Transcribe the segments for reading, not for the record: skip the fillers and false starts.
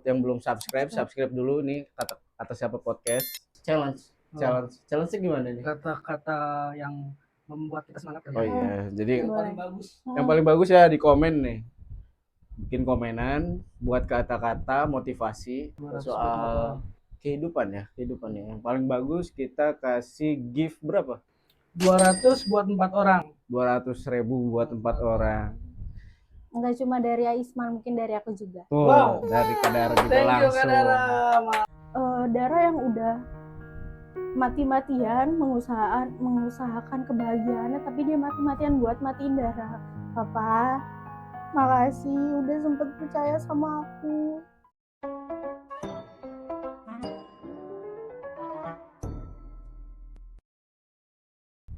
yang belum subscribe dulu nih kata siapa podcast challenge. Challenge-nya gimana nih? Kata-kata yang membuat kita semangat Oh iya, jadi yang paling bagus. yang paling bagus ya di komen nih. Bikin komenan buat kata-kata motivasi soal kehidupan ya. Yang paling bagus kita kasih gift berapa? 200 buat 4 orang. 200.000 buat 4 orang. Enggak cuma dari Aisman, mungkin dari aku juga. Wow, dari Kadara juga Thank you langsung. Kadara. Dara yang udah mati-matian mengusahakan kebahagiaannya, tapi dia mati-matian buat matiin Dara. Papa, makasih udah sempet percaya sama aku.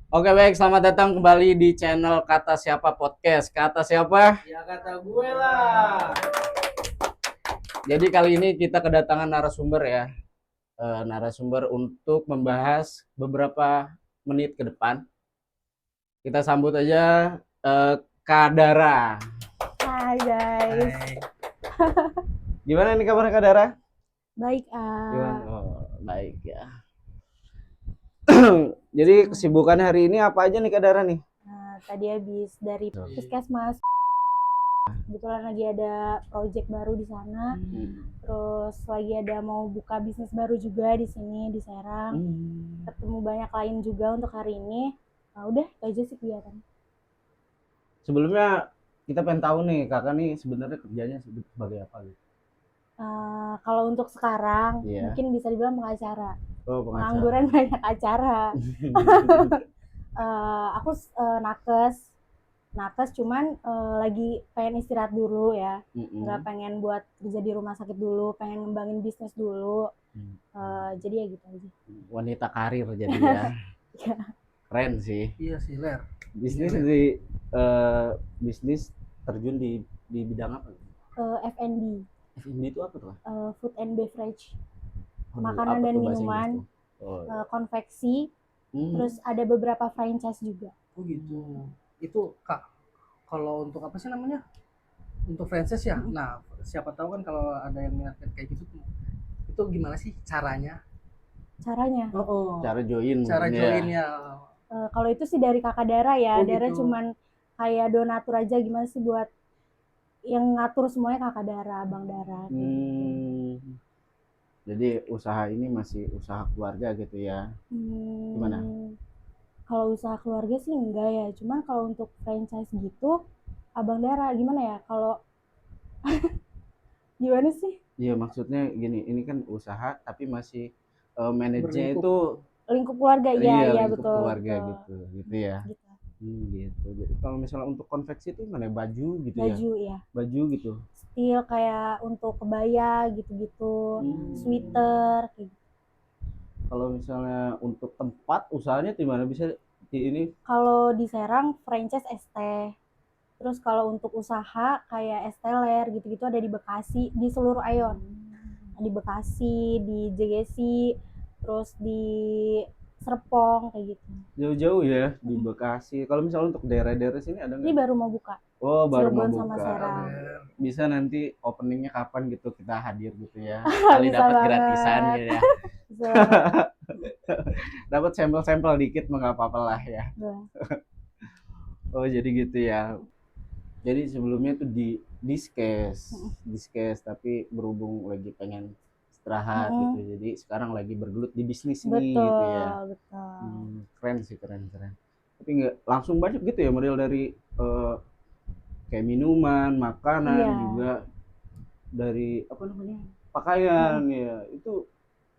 Oke baik, selamat datang kembali di channel Kata Siapa Podcast. Kata siapa? Ya kata gue lah. Jadi kali ini kita kedatangan narasumber ya. Narasumber untuk membahas beberapa menit ke depan. Kita sambut aja Kadara. Hai guys. Gimana nih kabarnya Kadara? Baik, Gimana? Oh, baik ya. Jadi kesibukan hari ini apa aja nih Kadara nih? Tadi habis dari Puskesmas. Kebetulan lagi ada project baru di sana. Terus lagi ada mau buka bisnis baru juga di sini di Serang. Ketemu banyak lain juga untuk hari ini. Udah itu aja sih kegiatan. Sebelumnya kita pengen tahu nih kakak nih sebenarnya kerjanya sebagai apa gitu? Kalau untuk sekarang mungkin bisa dibilang pengacara. Oh, Pengangguran banyak acara. Aku nakes cuman lagi pengen istirahat dulu ya. Nggak pengen buat kerja di rumah sakit dulu, pengen ngembangin bisnis dulu. Jadi ya gitu aja. Wanita karir jadi ya. Keren sih. Iya sih, Ler. Bisnis terjun di bidang apa? F&B. F&B itu apa tuh? Food and beverage. Makanan dan minuman. Konveksi. Terus ada beberapa franchise juga. Oh gitu. Itu Kak, kalau untuk apa sih namanya? Untuk franchise ya. Nah, siapa tahu kan kalau ada yang minat kayak gitu itu gimana sih caranya? Cara join. Cara joinnya. Kalau itu sih dari kakak Dara ya. Dara gitu. cuman kayak donatur aja, gimana sih buat yang ngatur semuanya kakak Dara, Bang Dara. Jadi usaha ini masih usaha keluarga gitu ya? Gimana? Kalau usaha keluarga sih enggak ya. Cuman kalau untuk franchise gitu, Abang Dara gimana ya? Kalau gimana sih? Iya maksudnya gini, ini kan usaha tapi masih manajernya itu lingkup keluarga. Iya lingkup betul. Keluarga gitu ya. Gitu. Jadi kalau misalnya untuk konveksi itu mana baju gitu ya? Baju gitu. Steel kayak untuk kebaya gitu-gitu, sweater kayak gitu. Kalau misalnya untuk tempat usahanya di mana bisa di ini? Kalau di Serang franchise ST. Terus kalau untuk usaha kayak Esteller gitu-gitu ada di Bekasi, di seluruh Aeon. Di Bekasi, di JGC, terus di Serpong kayak gitu. Jauh-jauh ya di Bekasi. Kalau misalnya untuk daerah-daerah sini ada nggak? Ini baru mau buka. Oh, baru mau Cilegon sama buka. Serang. Bisa nanti openingnya kapan gitu kita hadir gitu ya. Kali dapat gratisan gitu ya. Dapat sampel-sampel dikit mah nggak apa-apa lah ya. Oh, jadi gitu ya. Jadi sebelumnya tuh di diskes tapi berhubung lagi pengen istirahat gitu. Jadi sekarang lagi bergelut di bisnis ini gitu ya. Betul. Keren sih, keren. Tapi nggak langsung banyak gitu ya model dari kayak minuman, makanan juga dari apa namanya? Pakaian ya. Itu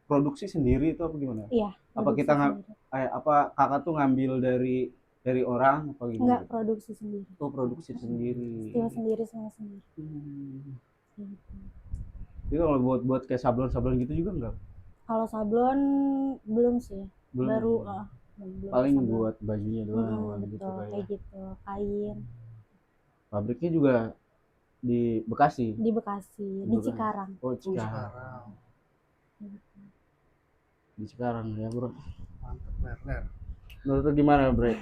produksi sendiri itu apa gimana? Iya. Apa kita apa kakak tuh ngambil dari orang apa gimana? Enggak, produksi sendiri. Oh, produksi sendiri. Steel sendiri, semua sendiri. Jadi kalau buat kayak sablon gitu juga enggak? Kalau sablon belum sih. Baru paling sablon. Buat bajunya doang gitu kayak gitu, kain. Pabriknya juga di Bekasi. Di Cikarang. Oh, Cikarang. Di Cikarang ya, Bro. Mantap, Ler. Menurut lu gimana, Bre?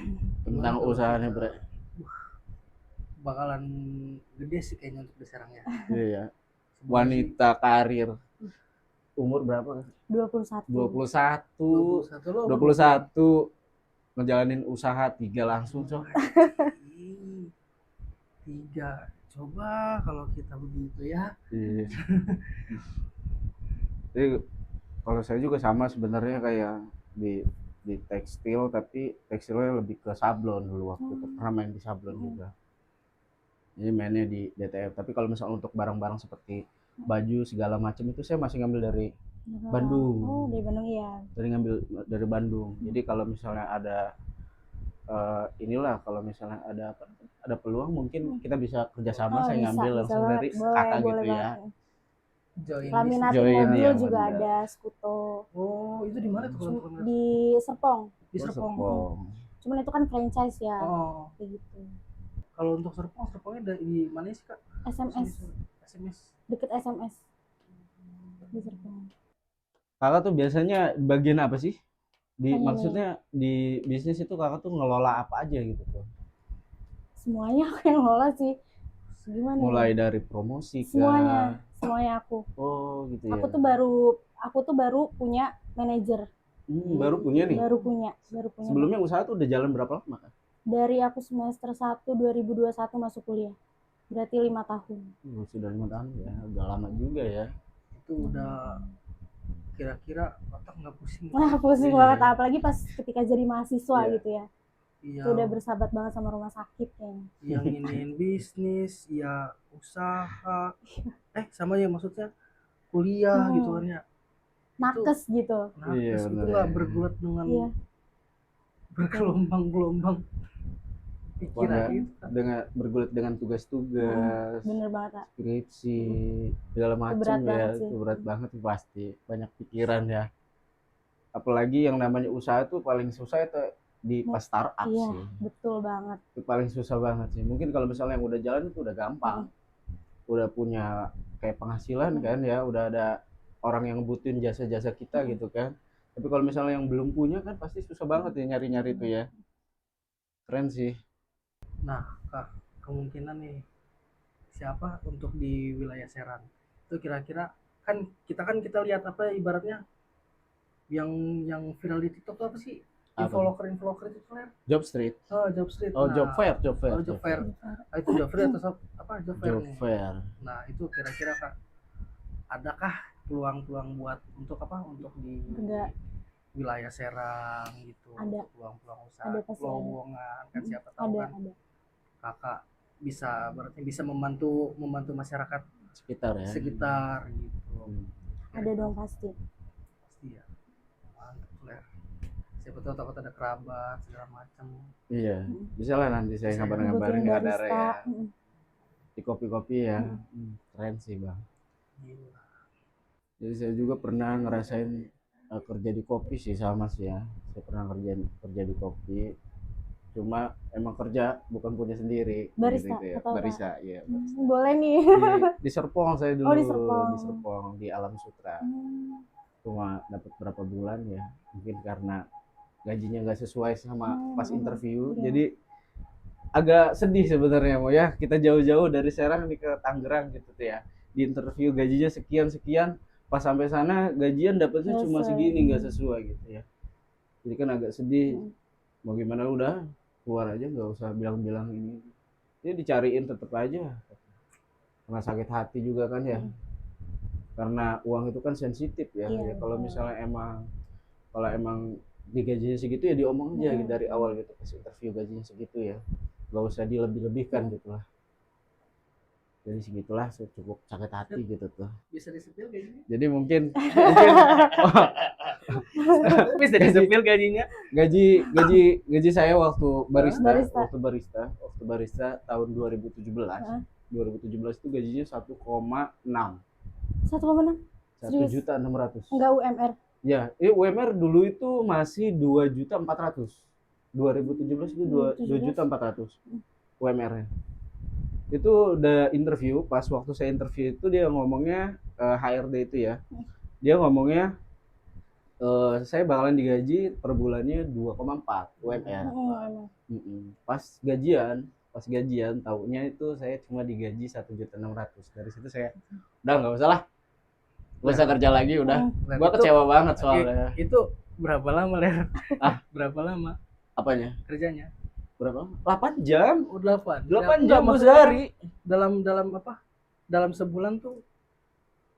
Tentang usahanya, Bre? Bakalan gede sih kayaknya untuk di Serang ya. Iya. wanita karir. Umur berapa? 21. 21. 21 lo 21 ngejalanin usaha 3 langsung, Cok. 3. Coba kalau kita begitu ya. Iya. Jadi kalau saya juga sama sebenarnya kayak di tekstil, tapi tekstilnya lebih ke sablon dulu waktu itu. Pernah main di sablon juga. Jadi mainnya di DTF. Tapi kalau misalnya untuk barang-barang seperti baju segala macam itu saya masih ngambil dari Bandung. Oh, dari Bandung iya. Ngambil dari Bandung. Jadi kalau misalnya ada inilah, kalau misalnya ada peluang mungkin kita bisa kerjasama. Saya ngambil langsung dari kakak gitu ya. Join Join mobil ya, juga bener. ada Skuto. Oh, itu di mana tuh kalau untuk Di Serpong. di Serpong? Cuman itu kan franchise ya. Oh, Kayak gitu. kalau untuk Serpongnya di mana sih, Kak? SMS. Deket SMS. Di Serpong. Kakak tuh biasanya bagian apa sih? Maksudnya nih. di bisnis itu kakak tuh ngelola apa aja gitu tuh? Semuanya aku yang ngelola sih. Gimana? Mulai dari promosi semuanya aku. Oh, gitu ya. Aku tuh baru punya manajer. Baru punya nih. Baru punya. Sebelumnya usaha tuh udah jalan berapa lama, Kak? Dari aku semester 1 2021 masuk kuliah. Berarti 5 tahun. Sudah 5 tahun ya, udah lama juga ya. Itu udah kira-kira otak nggak pusing? Wah, pusing banget, apalagi pas ketika jadi mahasiswa gitu ya. Iya. Itu udah bersahabat banget sama rumah sakit kayaknya. Yang iniin bisnis, ya usaha, sama ya maksudnya kuliah gitu kan ya. Nakes gitu. Nakes itu nggak bergulat dengan bergelombang-gelombang pikiran itu. Dengan bergulat dengan tugas-tugas. Bener banget, Kak. Skripsi, segala macam ya. Itu berat banget sih pasti. Banyak pikiran ya. Apalagi yang namanya usaha tuh paling susah itu di pas startup iya, sih. Betul banget. Itu paling susah banget sih. Mungkin kalau misalnya yang udah jalan itu udah gampang. Udah punya kayak penghasilan kan ya, udah ada orang yang butuhin jasa-jasa kita gitu kan. Tapi kalau misalnya yang belum punya kan pasti susah banget ya nyari-nyari itu ya. Keren sih. Nah, Kak, kemungkinan nih siapa untuk di wilayah Serang itu kira-kira kan kita lihat apa ibaratnya yang viral di TikTok tuh apa sih? Infoloker itu kan? Job Street. Job Street. Oh, Job Fair. Job Fair. Itu Job Fair atau apa? Job Fair. Nah, itu kira-kira, Kak, adakah peluang-peluang buat untuk apa? Untuk di wilayah Serang gitu. Ada. Peluang-peluang usaha, lowongan kan siapa tahu kan. Kakak berarti bisa membantu masyarakat sekitar ya. Sekitar gitu. Ada dong pasti ya. Mantap lah. Siapa tahu takut ada kerabat segala macam. Iya, bisa lah nanti saya ngabarin kadar ya. Di kopi-kopi ya. Keren sih, Bang. Gila. Jadi saya juga pernah ngerasain kerja di kopi sih, sama sih ya. Saya pernah kerja di kopi. Cuma emang kerja bukan punya sendiri. Barista gitu ya. atau Barista, iya. Boleh nih. Di Serpong saya dulu. Oh, di Serpong. Di Serpong, di Alam Sutra. Cuma dapat berapa bulan ya. Mungkin karena gajinya nggak sesuai sama pas interview. Jadi agak sedih sebenarnya mau ya. Kita jauh-jauh dari Serang nih ke Tangerang gitu tuh ya. Di interview gajinya sekian. Pas sampai sana gajian dapatnya cuma segini, nggak sesuai gitu ya. Jadi kan agak sedih. Mau gimana udah keluar aja, nggak usah bilang-bilang ini. Dia dicariin tetap aja. Karena sakit hati juga kan ya. Karena uang itu kan sensitif ya. Kalau misalnya emang digajinya segitu ya diomong aja gitu dari awal gitu pas interview gajinya segitu ya. Nggak usah dilebih-lebihkan gitu lah. Jadi segitulah cukup sakit hati gitu tuh. Bisa disepil gajinya? Jadi mungkin bisa disepil gajinya? Gaji saya waktu barista tahun 2017. 2017 itu gajinya 1,6. 1.600.000. Enggak UMR. Ya, UMR dulu itu masih 2.400.000. 2017 itu 2.400.000 UMR-nya. Itu udah interview, pas waktu saya interview itu dia ngomongnya HRD itu ya. Dia ngomongnya saya bakalan digaji per bulannya 2,4 UMR. Pas pas gajian taunya itu saya cuma digaji 1.600.000. Dari situ saya udah nggak usah lah, nggak usah kerja lagi udah. Nah, Gua itu- kecewa banget soalnya. Itu berapa lama Ler? Ah. Berapa lama Apanya? kerjanya? Berapa? 8 jam. Oh, 8. 8 Enggak, jam gua maksudnya sehari. dalam apa? Dalam sebulan tuh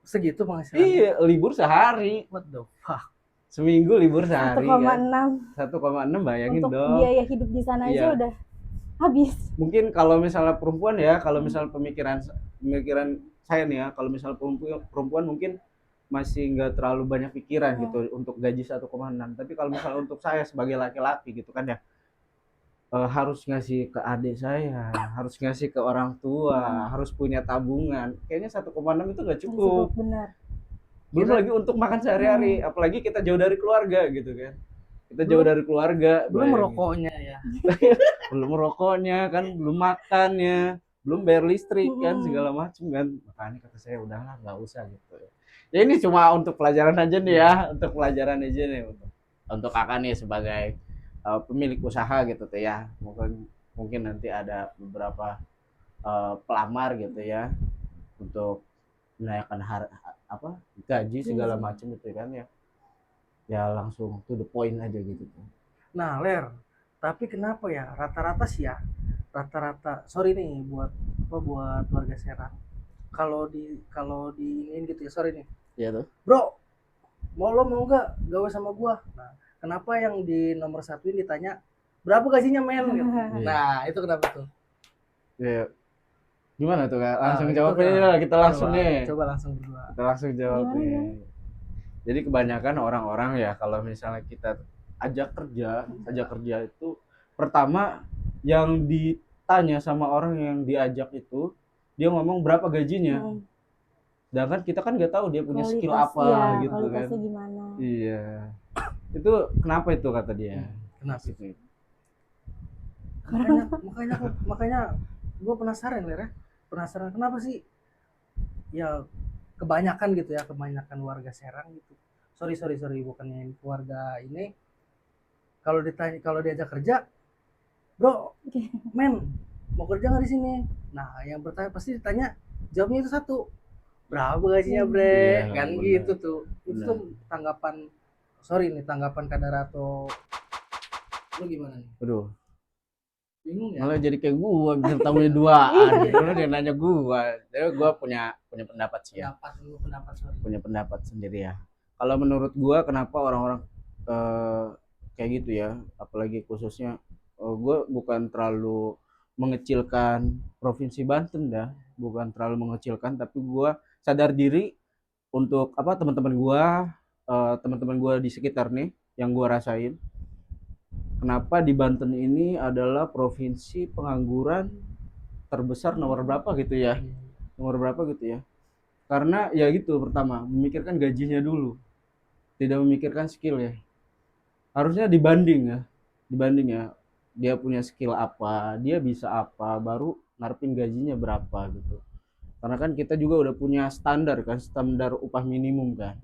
segitu penghasilannya. Iya, libur sehari. What the fuck? Seminggu libur sehari kan. 1,6 1,6 bayangin untuk dong. biaya hidup di sana aja Iya. udah habis. Mungkin kalau misalnya perempuan ya, kalau misalnya pemikiran saya nih ya, kalau misalnya perempuan mungkin masih nggak terlalu banyak pikiran gitu untuk gaji 1,6. Tapi kalau misalnya untuk saya sebagai laki-laki gitu kan ya, harus ngasih ke adik saya, harus ngasih ke orang tua, harus punya tabungan. Kayaknya 1,6 itu nggak cukup. Benar. Belum lagi untuk makan sehari-hari, apalagi kita jauh dari keluarga gitu kan. Kita jauh dari keluarga, Belum bayangin. merokoknya ya. Belum merokoknya kan, belum makannya, belum bayar listrik kan, segala macam kan. Makanya kata saya udahlah nggak usah gitu. Ya ini cuma untuk pelajaran aja nih ya, untuk pelajaran aja nih untuk kakak nih sebagai pemilik usaha gitu tuh ya. Mungkin nanti ada beberapa pelamar gitu ya untuk menaikkan gaji segala macam gitu kan ya. Ya langsung to the point aja gitu. Nah, Ler, tapi kenapa ya rata-rata sih ya, rata-rata sorry nih buat warga Serang. Kalau di ini gitu ya, sorry nih. Iya tuh. Bro, mau nggak gawe sama gua? Nah, kenapa yang di nomor 1 ini ditanya berapa gajinya men? Gitu. Nah, itu kenapa tuh? Ya, gimana tuh Kak? Langsung Itu jawab kan. aja lah, kita langsung nih. Coba langsung berdua. Kita langsung jawab Gimana, nih. Jadi kebanyakan orang-orang ya kalau misalnya kita ajak kerja itu pertama yang ditanya sama orang yang diajak itu dia ngomong berapa gajinya. Sedangkan kita kan nggak tahu dia punya skill apa gitu kan. Kualitasnya gimana? Iya. Itu kenapa itu kata dia? Kenapa? Gitu. Makanya gue penasaran Ler ya. Penasaran kenapa sih ya kebanyakan gitu ya, kebanyakan warga Serang gitu. Sorry bukannya keluarga ini kalau diajak kerja, bro, men mau kerja nggak di sini? Nah, yang bertanya pasti ditanya jawabnya itu satu, berapa gajinya bre? Iya, Kan bener. gitu tuh. Itu Bener. tuh tanggapan Kadarato. Lu gimana nih? Aduh, Bingung ya? malah jadi kayak gua bisa tamunya duaan. Lu dia nanya gua. Jadi gua punya pendapat sih ya. Punya pendapat sendiri ya. Kalau menurut gua kenapa orang-orang kayak gitu ya, apalagi khususnya gua bukan terlalu mengecilkan provinsi Banten dah, bukan terlalu mengecilkan, tapi gua sadar diri untuk teman-teman gua di sekitar nih yang gua rasain. Kenapa di Banten ini adalah provinsi pengangguran terbesar nomor berapa gitu ya? Nomor berapa gitu ya? Karena ya gitu, pertama memikirkan gajinya dulu, tidak memikirkan skill ya. Harusnya dibanding ya, dia punya skill apa, dia bisa apa, baru ngarepin gajinya berapa gitu. Karena kan kita juga udah punya standar upah minimum kan,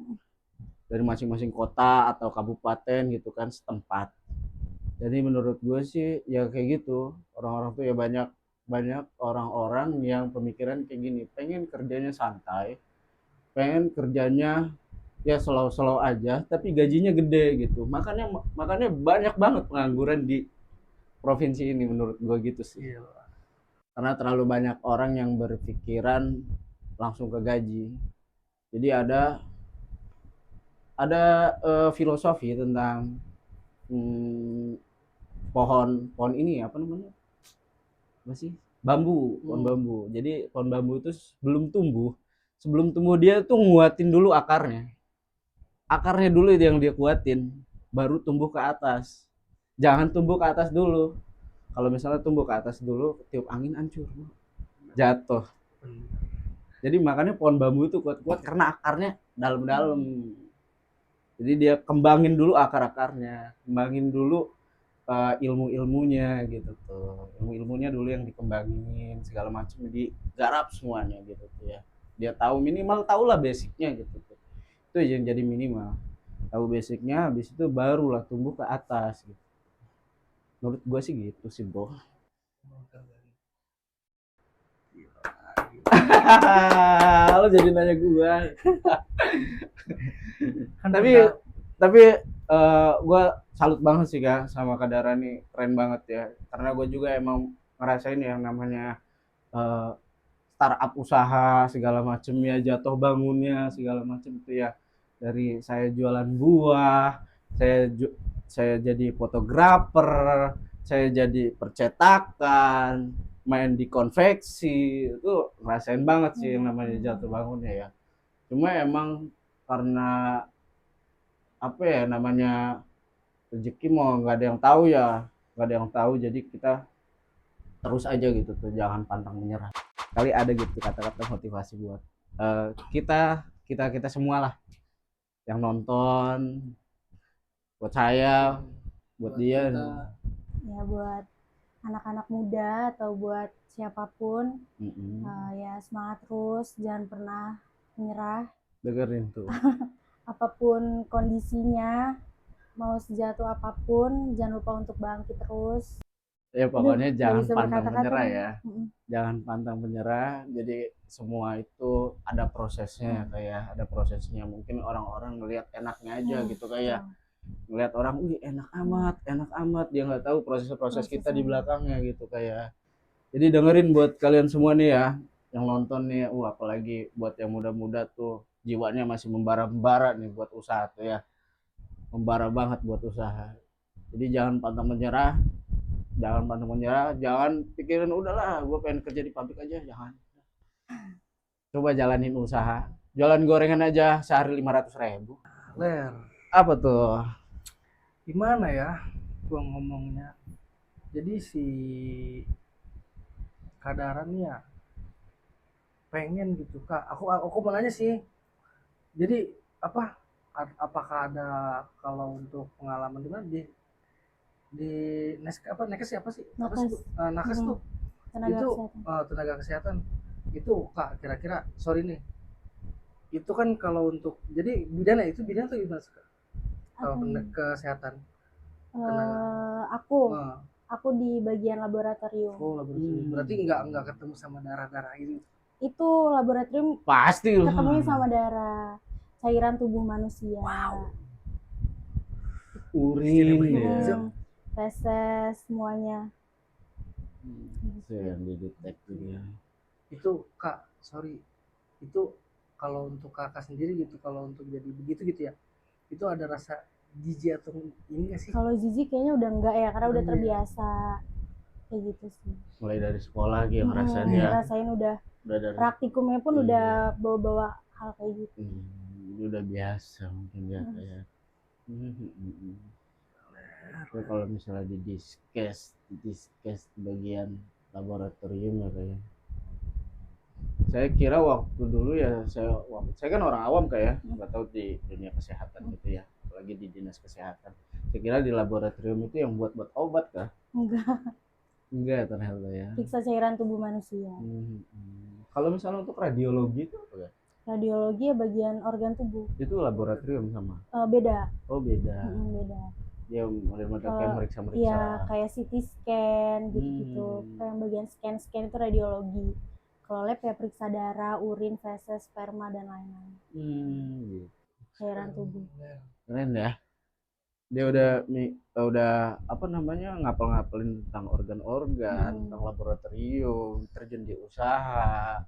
dari masing-masing kota atau kabupaten gitu kan setempat. Jadi menurut gue sih ya kayak gitu, orang-orang tuh ya banyak orang-orang yang pemikiran kayak gini, pengen kerjanya santai, pengen kerjanya ya slow aja tapi gajinya gede gitu, makanya banyak banget pengangguran di provinsi ini menurut gue gitu sih. Karena terlalu banyak orang yang berpikiran langsung ke gaji. Jadi ada filosofi tentang pohon ini apa namanya, masih pohon bambu. Jadi pohon bambu itu sebelum tumbuh dia tuh nguatin dulu akarnya dulu itu yang dia kuatin, baru tumbuh ke atas. Jangan tumbuh ke atas dulu. Kalau misalnya tumbuh ke atas dulu, tiup angin hancur, jatuh. Jadi makanya pohon bambu itu kuat-kuat karena akarnya dalam-dalam. Jadi dia kembangin dulu akar-akarnya, kembangin dulu ilmu-ilmunya gitu tuh. Ilmu-ilmunya dulu yang dikembangin, segala macam digarap semuanya gitu tuh ya. Dia tahulah basicnya gitu tuh. Itu yang jadi minimal. Tahu basicnya, habis itu barulah tumbuh ke atas gitu. Menurut gue sih gitu sih bro. Lo jadi nanya gua. Kan Tapi udah- tapi gue salut banget sih Kak sama Kak Dara nih, keren banget ya. Karena gue juga emang ngerasain yang namanya eh, startup usaha segala macem ya, jatuh bangunnya segala macem itu ya. Dari saya jualan buah, saya jadi fotografer, saya jadi percetakan, main di konveksi, itu ngerasain banget sih yang namanya jatuh bangunnya ya. Cuma emang karena apa ya namanya rezeki mau nggak ada yang tahu ya, nggak ada yang tahu, jadi kita terus aja gitu tuh, jangan pantang menyerah. Kali ada gitu kata-kata motivasi buat kita semua lah yang nonton, buat saya, buat dia. kita Ya buat anak-anak muda atau buat siapapun, Mm-mm. ya semangat terus, jangan pernah menyerah. Dengerin tuh. Apapun kondisinya, mau sejatuh apapun, jangan lupa untuk bangkit terus. Ya pokoknya Nggak jangan bisa pantang berkata-kata menyerah nih. ya. Jangan pantang menyerah. Jadi semua itu ada prosesnya kayak ada prosesnya. Mungkin orang-orang ngelihat enaknya aja gitu kayak ngelihat orang, wih enak amat, dia nggak tahu proses-proses kita di belakangnya gitu kayak. Jadi dengerin buat kalian semua nih ya, yang nonton nih, apalagi buat yang muda-muda tuh jiwanya masih membara-bara nih buat usaha tuh ya, membara banget buat usaha. Jadi jangan pantang menyerah, jangan pikirin udahlah gue pengen kerja di pabrik aja, jangan. Coba jalanin usaha, jualan gorengan aja sehari 500.000. Ler, Apa tuh? gimana ya gua ngomongnya, jadi si Kadaran ya pengen gitu Kak, aku mau nanya sih, jadi apa apakah ada kalau untuk pengalaman di mana di Nakes apa sih Nakes. Nakes tuh Tenaga itu kesehatan. tenaga kesehatan itu Kak, kira-kira sorry nih, itu kan kalau untuk jadi bidan itu bidan tuh gimana sih, Kak? Kalau kesehatan tenaga Aku eh, aku di bagian laboratorium. oh laboratorium berarti nggak ketemu sama darah-darah gitu. Itu laboratorium Pasti lu. ketemunya sama darah, cairan tubuh manusia. Urin Iya. ya. Feses semuanya. Itu yang didetek juga. Itu Kak sorry, itu kalau untuk Kakak sendiri gitu, kalau untuk jadi begitu gitu ya, itu ada rasa jijik atau ini nggak sih? Kalau jijik kayaknya udah enggak ya, karena udah Iya. terbiasa kayak gitu sih. Mulai dari sekolah gitu ngerasain ya. Rasain udah Udah dari praktikumnya pun Iya. udah bawa-bawa hal kayak gitu. udah biasa mungkin ya kayak. Tapi kalau misalnya di diskes bagian laboratorium ya kayak. Saya kira waktu dulu ya saya kan orang awam kayak nggak tahu di dunia kesehatan gitu ya, apalagi di dinas kesehatan. Saya kira di laboratorium itu yang buat obat kah? Enggak ternyata ya. Periksa cairan tubuh manusia. Kalau misalnya untuk radiologi itu apa ya? Radiologi ya bagian organ tubuh. Itu laboratorium sama? Beda. Oh beda. Beda. Dia model-model kayak meriksa-meriksa. Iya, kayak CT scan gitu-gitu. Kayak yang bagian scan itu radiologi. Kalau lab ya periksa darah, urin, feses, sperma dan lain-lain. Gitu. Cairan tubuh. Keren ya. Dia udah apa namanya ngapel-ngapelin tentang organ-organ, tentang laboratorium, terjun di usaha.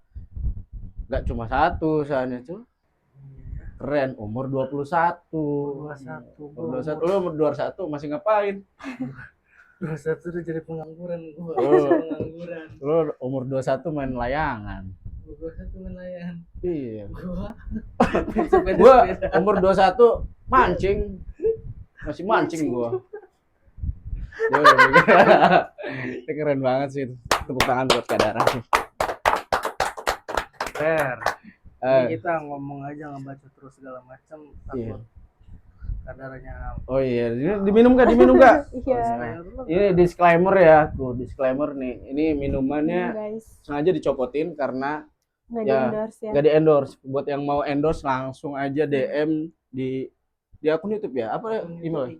Gak cuma satu usahanya tuh. Keren, umur 21. 21. Lu umur 21 masih ngapain? 21 udah jadi pengangguran gua. Pengangguran. Lu umur 21 main layangan. 21 main layangan. Iya. Gua umur 21 mancing. Masih mancing gua. Itu keren banget sih. Tepuk tangan buat Kak Dara sih. Ini kita ngomong aja ngebaca terus segala macam takut kadarnya. Oh iya, ini diminum gak? Iya. Ini disclaimer ya, tuh disclaimer nih. Ini minumannya guys. sengaja dicopotin karena Nggak di-endorse ya. Nggak di-endorse. Buat yang mau endorse langsung aja DM di akun YouTube ya. Apa email?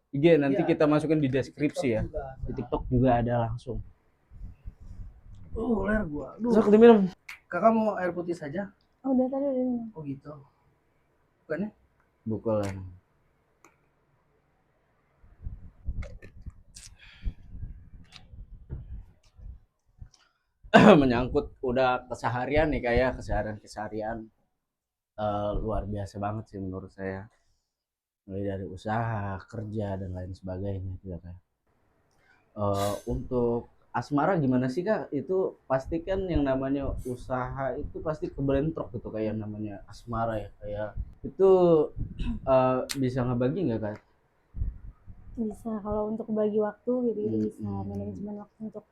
IG nanti kita masukin di deskripsi ya. Di TikTok juga ada langsung. Ler gua. Sok diminum. Kakak mau air putih saja? Oh, udah tadi udah minum. Oh gitu. Bukannya? Bukulan. Menyangkut udah keseharian nih, kayak keseharian luar biasa banget sih menurut saya, mulai dari usaha kerja dan lain sebagainya gitu ya. Untuk asmara gimana sih kak? Itu pasti kan yang namanya usaha itu pasti kebentrok gitu, kayak yang namanya asmara ya, kayak itu bisa ngebagi nggak kak? Bisa, kalau untuk bagi waktu gitu gitu bisa, manajemen waktu untuk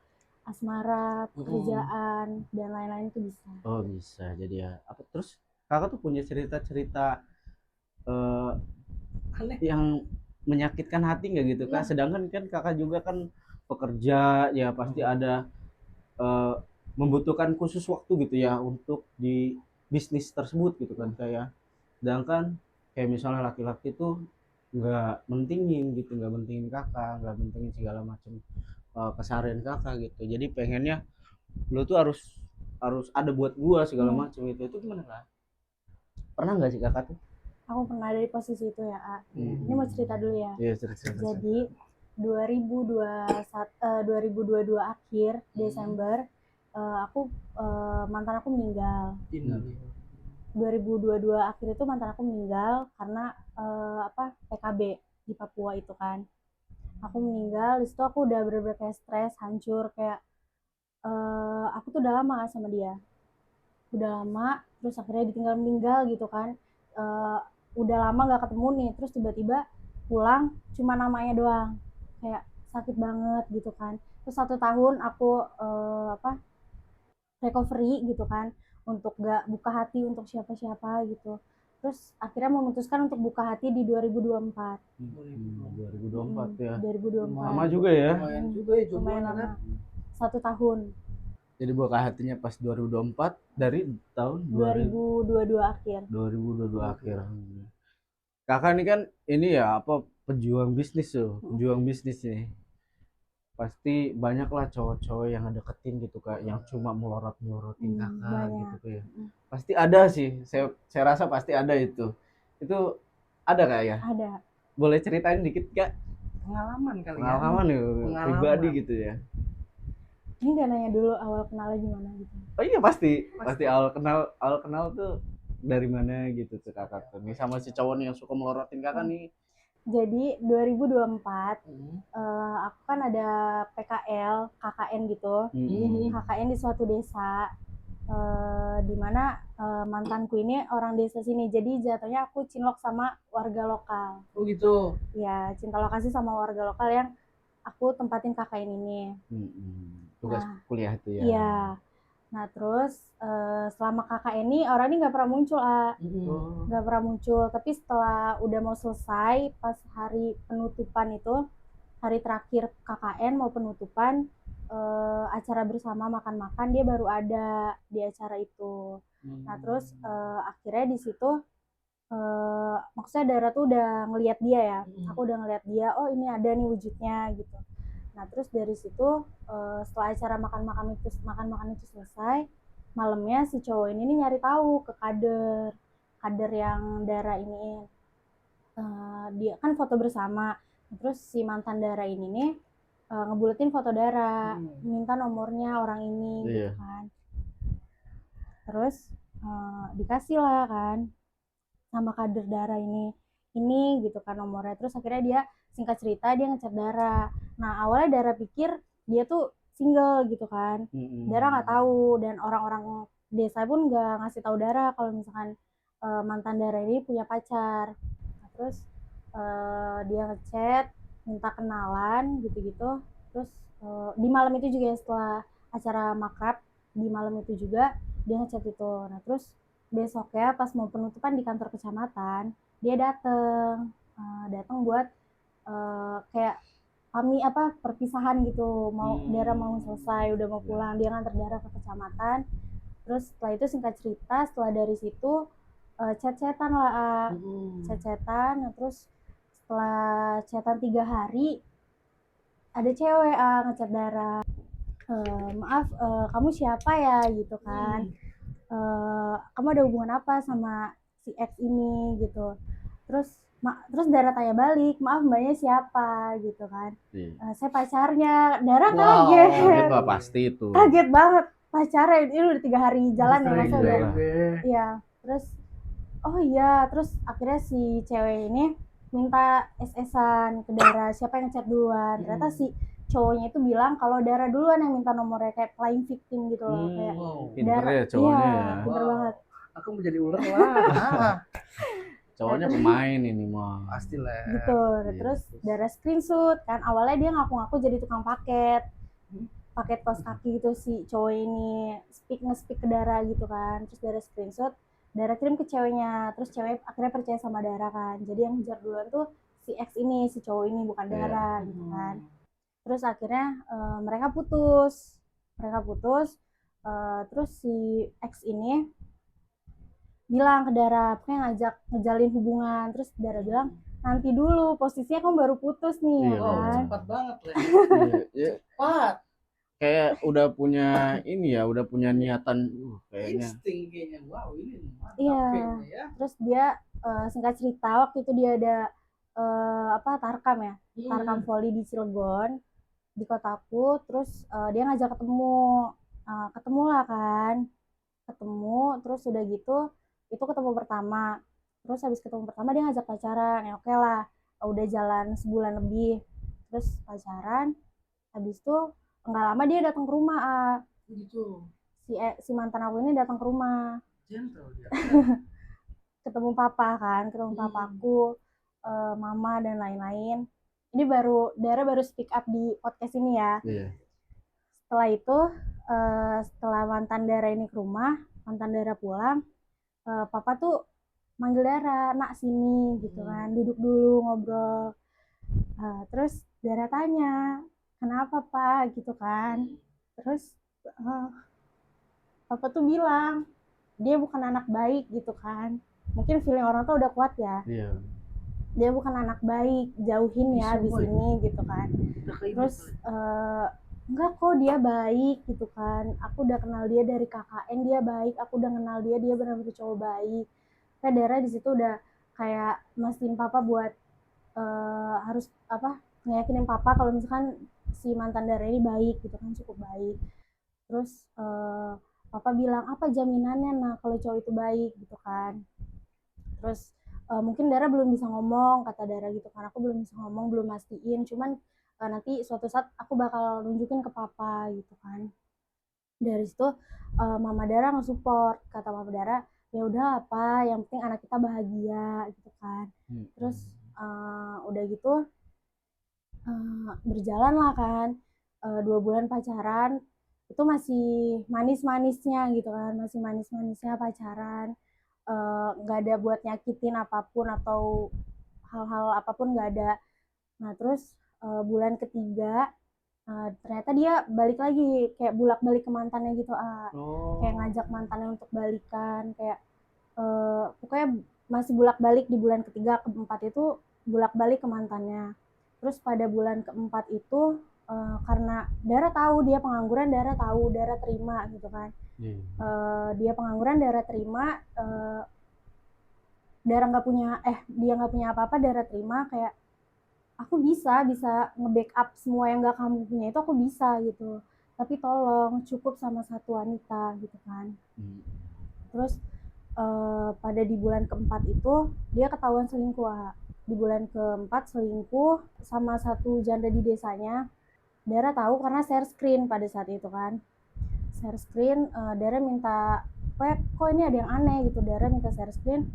asmara, pekerjaan dan lain-lain itu bisa. Oh bisa, jadi ya apa terus kakak tuh punya cerita-cerita yang menyakitkan hati nggak gitu kak? Sedangkan kan kakak juga kan pekerja ya, pasti ada membutuhkan khusus waktu gitu ya untuk di bisnis tersebut gitu kan, kayak sedangkan kayak misalnya laki-laki tuh nggak mentingin gitu, nggak mentingin kakak, nggak mentingin segala macam keseharian kakak gitu, jadi pengennya lo tuh harus harus ada buat gua segala macam itu gimana kak? Pernah nggak sih kakak tuh? Aku pernah ada di posisi itu ya, A. Ini mau cerita dulu ya. Iya, cerita. Jadi 2022 akhir Desember, aku mantan aku meninggal. 2022 akhir itu mantan aku meninggal karena PKB di Papua itu kan. Aku meninggal, di situ aku udah bener-bener kayak stres, hancur, kayak aku tuh udah lama sama dia. Udah lama, terus akhirnya ditinggal meninggal gitu kan. Udah lama gak ketemu nih, terus tiba-tiba pulang cuma namanya doang, kayak sakit banget gitu kan. Terus 1 tahun aku recovery gitu kan, untuk gak buka hati untuk siapa-siapa gitu. Terus akhirnya memutuskan untuk buka hati di 2024. 2024 ya. 2024. Lama juga ya. Lumayan juga ya Lumayan jomblonya kan. lama. 1 tahun. Jadi buka hatinya pas 2024 dari tahun 2022 akhir. 2022 akhir. Kakak ini kan ini ya apa, pejuang bisnis tuh, pejuang bisnis nih. Pasti banyak lah cowok-cowok yang deketin gitu kak, yang cuma melorot-melorotin kakak banyak. gitu ya. Pasti ada sih, saya rasa pasti ada itu. Itu ada kak ya? Ada. Boleh ceritain dikit kak? Pengalaman kali ya. Pengalaman ya, pribadi gitu ya. Ini gak nanya dulu awal kenalnya gimana gitu. Oh iya pasti awal kenal tuh dari mana gitu tuh kakak tuh. Nih sama si cowok nih yang suka melorotin kakak nih. Jadi 2024 aku kan ada PKL, KKN gitu. KKN di suatu desa, di mana mantanku ini orang desa sini. Jadi jatuhnya aku cinlok sama warga lokal. Oh gitu. Ya, cinta lokasi sama warga lokal yang aku tempatin KKN ini. Tugas kuliah itu ya. Iya. Nah terus selama KKN ini orang ini nggak pernah muncul, nggak pernah muncul. Tapi setelah udah mau selesai, pas hari penutupan itu, hari terakhir KKN mau penutupan, acara bersama makan-makan, dia baru ada di acara itu. Nah terus akhirnya di situ maksudnya Dara tuh udah ngelihat dia ya, aku udah ngelihat dia, oh ini ada nih wujudnya gitu. Nah terus dari situ setelah acara makan-makan itu selesai, malamnya si cowok ini nih nyari tahu ke kader yang Dara ini, dia kan foto bersama. Terus si mantan Dara ini nih ngebuletin foto Dara, minta nomornya orang ini gitu kan. Terus dikasih lah kan sama kader Dara ini gitu kan nomornya. Terus akhirnya dia singkat cerita dia ngechat Dara. Nah awalnya Dara pikir dia tuh single gitu kan. Dara nggak tahu, dan orang-orang desa pun nggak ngasih tahu Dara kalau misalkan mantan Dara ini punya pacar. Nah, terus dia ngechat minta kenalan gitu-gitu. Terus di malam itu juga setelah acara makrab, di malam itu juga dia ngechat itu. Nah terus besoknya pas mau penutupan di kantor kecamatan, dia datang buat kayak kami perpisahan gitu, mau Dara mau selesai udah mau pulang, dia nganter Dara ke kecamatan. Terus setelah itu singkat cerita, setelah dari situ chat-chatan lah, chat-chatan. Nah, terus setelah chatan 3 hari ada cewek ngechat Dara, maaf kamu siapa ya gitu kan. kamu ada hubungan apa sama si X ini gitu. Terus Dara tanya balik, maaf mbaknya siapa gitu kan. Saya pacarnya. Dara kaget. Kaget lah pasti itu. Kaget banget, pacarnya ini udah 3 hari jalan ya masa udah. Iya, terus oh iya, terus akhirnya si cewek ini minta SS-an ke Dara, siapa yang chat duluan. Ternyata si cowoknya itu bilang kalau Dara duluan yang minta nomornya, kayak playing victim gitu loh. Kayak pinter ya cowoknya ya. Pinter banget. Aku menjadi ular lah. Cowoknya pemain ini mah. Pastilah. Gitu. Terus Dara screenshot kan, awalnya dia ngaku-ngaku jadi tukang paket kos kaki gitu si cowok ini nge-speak ke Dara gitu kan. Terus Dara screenshot, Dara kirim ke ceweknya, terus cewek akhirnya percaya sama Dara kan. Jadi yang ngejar duluan tuh si X ini, si cowok ini, bukan Dara gitu kan. Terus akhirnya mereka putus. Terus si X ini bilang ke Dara, pokoknya ngejalin hubungan. Terus Dara bilang, nanti dulu, posisinya kamu baru putus nih. Kan? Cepat banget lah. Cepat. Kayak udah punya ini ya, udah punya niatan kayaknya. Insting kayaknya. Wow, ini mantap. Iya. Ya. Terus dia singkat cerita waktu itu dia ada tarkam ya. Tarkam volley di Cilegon, di kotaku. Terus dia ngajak ketemu lah kan. Terus udah gitu itu ketemu pertama. Terus habis ketemu pertama dia ngajak pacaran. Ya oke lah, udah jalan sebulan lebih. Terus pacaran, habis itu nggak lama dia datang ke rumah. Gitu. Si mantan aku ini datang ke rumah. Gentle dia. Ketemu papaku, mama dan lain-lain. Ini Dara baru speak up di podcast ini ya. Setelah itu setelah mantan Dara ini ke rumah, mantan Dara pulang, papa tuh manggil Dara, nak sini gitu kan, duduk dulu ngobrol. Terus Dara tanya, kenapa pak gitu kan. Terus papa tuh bilang dia bukan anak baik gitu kan. Mungkin feeling orang tuh udah kuat ya. Dia bukan anak baik, jauhin ya abis ini gitu kan. Terus enggak kok, dia baik gitu kan. Aku udah kenal dia dari KKN, dia baik. Aku udah kenal dia benar-benar cowok baik. Kayak Dara di situ udah kayak mastiin papa buat harus ngeyakinin papa kalau misalkan si mantan Dara ini baik gitu kan, cukup baik. Terus papa bilang, apa jaminannya nah kalau cowok itu baik gitu kan. Terus mungkin Dara belum bisa ngomong, kata Dara gitu kan, aku belum bisa ngomong, belum mastiin, cuman nanti suatu saat aku bakal nunjukin ke papa gitu kan. Dari situ mama Dara nge-support, kata mama Dara, ya udah apa, yang penting anak kita bahagia gitu kan. Terus udah gitu berjalan lah kan 2 bulan pacaran, itu masih manis-manisnya gitu kan, masih manis-manisnya pacaran, nggak ada buat nyakitin apapun atau hal-hal apapun nggak ada. Nah terus bulan ketiga ternyata dia balik lagi, kayak bolak-balik ke mantannya gitu. Kayak ngajak mantannya untuk balikan, kayak pokoknya masih bolak-balik. Di bulan ketiga keempat itu bolak-balik ke mantannya. Terus pada bulan keempat itu karena Dara tahu dia pengangguran, Dara terima gitu kan. Dia pengangguran, Dara terima. Dia nggak punya apa-apa, Dara terima. Kayak aku bisa nge-backup semua yang gak kamu punya itu, aku bisa gitu, tapi tolong cukup sama satu wanita gitu kan. Terus pada di bulan keempat itu dia ketahuan selingkuh. Di bulan keempat selingkuh sama satu janda di desanya. Dara tahu karena share screen pada saat itu kan. Share screen, Dara minta, kok ini ada yang aneh gitu. Dara minta share screen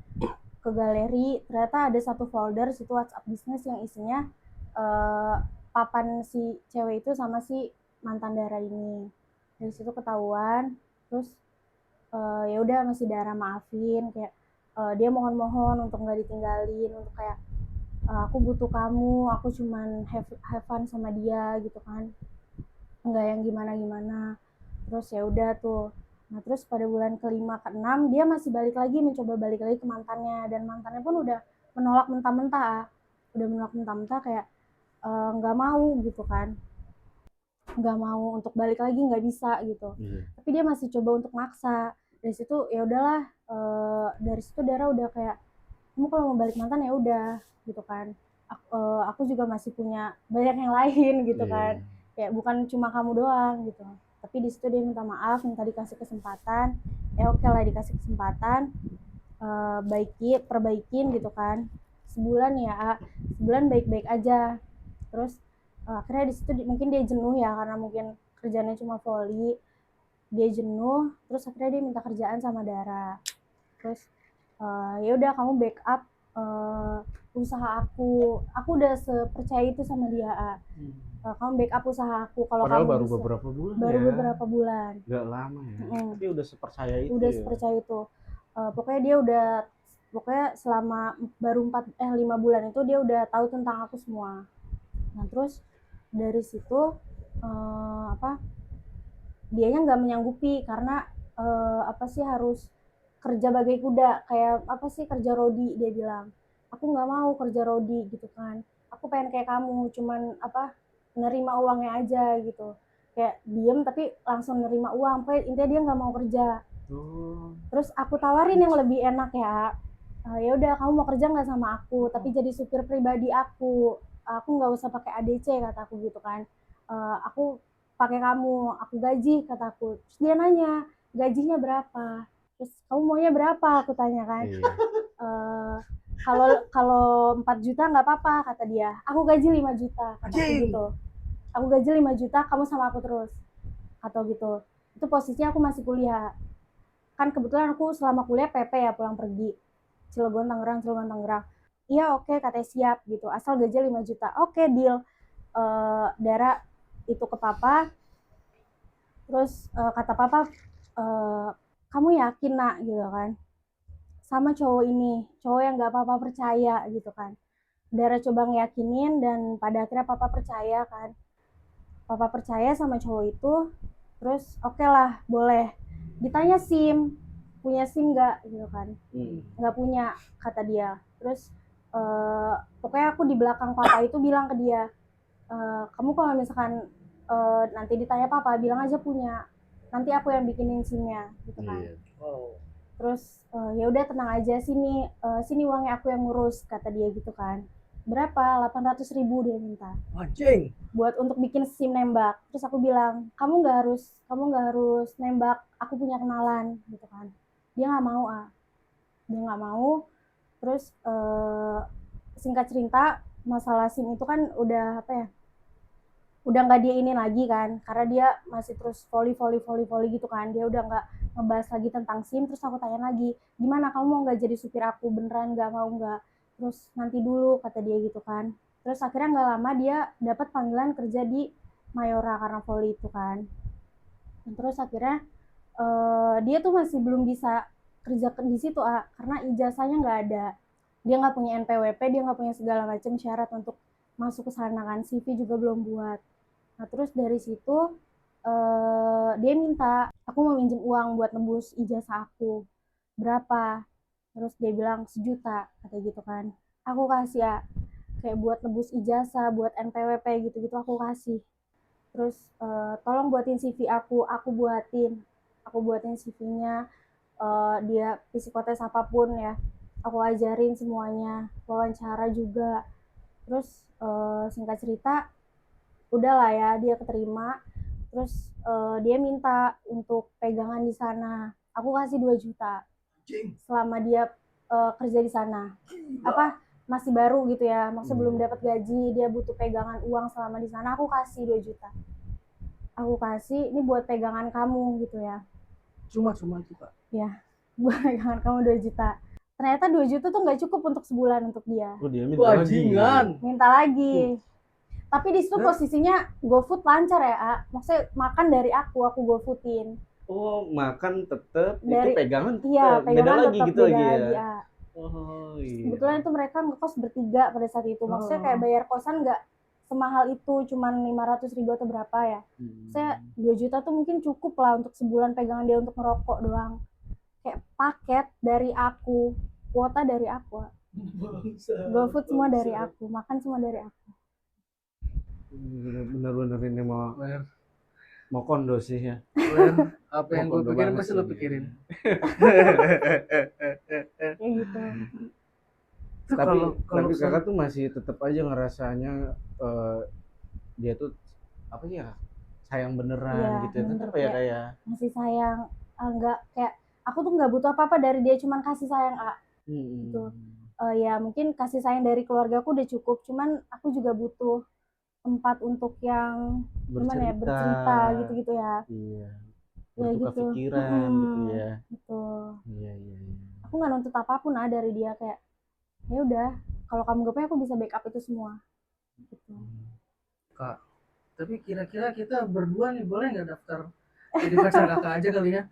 ke galeri, ternyata ada satu folder situ WhatsApp bisnis yang isinya papan si cewek itu sama si mantan Dara ini. Dari situ ketahuan. Terus ya udah masih Dara maafin, kayak dia mohon-mohon untuk nggak ditinggalin, untuk kayak aku butuh kamu, aku cuman have fun sama dia gitu kan, nggak yang gimana-gimana. Terus ya udah tuh. Nah terus pada bulan kelima keenam dia masih mencoba balik lagi ke mantannya, dan mantannya pun udah menolak mentah-mentah kayak nggak mau gitu kan, nggak mau untuk balik lagi, nggak bisa gitu. Tapi dia masih coba untuk maksa. Dari situ ya udahlah, dari situ Dara udah kayak, kamu kalau mau balik mantan ya udah gitu kan, aku juga masih punya banyak yang lain gitu kan, kayak bukan cuma kamu doang gitu. Tapi di situ dia minta maaf, minta dikasih kesempatan, ya oke lah dikasih kesempatan, perbaikin gitu kan. Sebulan ya, sebulan baik-baik aja. Terus akhirnya di situ mungkin dia jenuh ya, karena mungkin kerjanya cuma volley, dia jenuh, terus akhirnya dia minta kerjaan sama Dara. Terus ya udah kamu backup usaha aku udah sepercaya itu sama dia. Kamu backup usaha aku kalau Padahal kamu baru bisa. beberapa bulan Baru ya. beberapa bulan. Gak lama ya. Tapi udah sepercaya itu. Udah ya. sepercaya itu. Pokoknya dia udah, pokoknya selama baru 5 bulan itu dia udah tahu tentang aku semua. Nah terus dari situ dianya nggak menyanggupi karena apa sih harus kerja bagai kuda, kayak apa sih kerja rodi, dia bilang aku nggak mau kerja rodi gitu kan, aku pengen kayak kamu cuman apa nerima uangnya aja gitu, kayak diem tapi langsung nerima uang, pokoknya intinya dia nggak mau kerja. Terus aku tawarin yang lebih enak ya, ya udah kamu mau kerja nggak sama aku tapi jadi supir pribadi aku nggak usah pakai ADC kataku gitu kan. Aku pakai kamu, aku gaji kataku. Terus dia nanya gajinya berapa, terus kamu maunya berapa, aku tanya kan. Kalau 4 juta nggak apa-apa kata dia, aku gaji 5 juta kataku gitu, aku gaji 5 juta kamu sama aku terus atau gitu. Itu posisinya aku masih kuliah kan, kebetulan aku selama kuliah PP ya, pulang pergi Cilegon Tangerang. Iya oke, katanya siap gitu, asal gaji 5 juta. Oke, deal. Dara itu ke papa, terus kata papa, kamu yakin nak gitu kan sama cowok ini, cowok yang gak papa percaya gitu kan. Dara coba ngeyakinin dan pada akhirnya papa percaya kan, papa percaya sama cowok itu. Terus oke lah boleh, ditanya SIM, punya SIM nggak gitu kan, nggak punya kata dia. Terus pokoknya aku di belakang papa itu bilang ke dia, kamu kalau misalkan nanti ditanya papa bilang aja punya, nanti aku yang bikinin SIM-nya gitu kan. Terus ya udah tenang aja, sini uangnya aku yang ngurus kata dia gitu kan. Berapa? 800.000 dia minta. Anjing. Buat untuk bikin SIM nembak. Terus aku bilang, kamu nggak harus nembak, aku punya kenalan gitu kan. Dia nggak mau dia nggak mau. Terus singkat cerita, masalah SIM itu kan udah apa ya, udah nggak dia ini lagi kan, karena dia masih terus volley gitu kan. Dia udah nggak ngebahas lagi tentang SIM. Terus aku tanya lagi, gimana kamu mau nggak jadi supir aku, beneran nggak mau nggak? Terus nanti dulu kata dia gitu kan. Terus akhirnya nggak lama dia dapat panggilan kerja di Mayora karena volley itu kan. Dan terus akhirnya dia tuh masih belum bisa kerja di situ karena ijazahnya nggak ada, dia nggak punya NPWP, dia nggak punya segala macam syarat untuk masuk ke sana kan, CV juga belum buat. Nah terus dari situ dia minta aku mau minjem uang buat nebus ijazah aku, berapa? Terus dia bilang 1 juta kata gitu kan. Aku kasih ya, kayak buat nebus ijazah, buat NPWP gitu-gitu aku kasih. Terus tolong buatin CV aku buatin CV-nya. Dia psikotes apapun ya aku ajarin semuanya, wawancara juga. Terus singkat cerita udahlah ya, dia keterima. Terus dia minta untuk pegangan di sana, aku kasih 2 juta selama dia kerja di sana. Apa masih baru gitu ya, maksudnya belum dapat gaji, dia butuh pegangan uang selama di sana, aku kasih 2 juta. Aku kasih, ini buat pegangan kamu gitu ya. Cuma itu Kak? Ya, buat pegangan kamu 2 juta. Ternyata 2 juta tuh nggak cukup untuk sebulan untuk dia. Dia minta lagi. Minta lagi. Tapi di situ posisinya GoFood lancar ya, maksudnya makan dari aku GoFoodin. Oh, makan tetep, dari, itu pegangan tetep. Iya, pegangan beda lagi tetep, gitu beda lagi ya. Lagi, Oh iya. Kebetulan itu mereka ngekos bertiga pada saat itu. Maksudnya kayak bayar kosan nggak semahal itu, cuman 500.000 atau berapa ya. Saya 2 juta tuh mungkin cukup lah untuk sebulan pegangan dia untuk ngerokok doang. Kayak paket dari aku, kuota dari aku. GoFood semua dari aku, makan semua dari aku. Bener-bener ini mau Mau kondo sih ya. Kalian apa yang Mau gue kondo pikirin banget pasti sih lo dia. pikirin. kayak gitu. Itu Tapi kalau kakak tuh masih tetap aja ngerasanya dia tuh apa sih ya, sayang beneran Iya, gitu ya, bener, tetap ya kayak masih sayang. Enggak kayak aku tuh nggak butuh apa-apa dari dia, cuman kasih sayang gitu. Ya mungkin kasih sayang dari keluarga aku udah cukup, cuman aku juga butuh tempat untuk yang gimana ya, bercerita gitu-gitu ya. Iya, Ya bertukar gitu. pikiran gitu ya. Gitu. Iya. Aku nggak nuntut apapun dari dia, kayak ya udah, kalau kamu gak punya aku bisa backup itu semua gitu. Kak, tapi kira-kira kita berdua nih boleh nggak daftar jadi pacar kakak aja kali ya?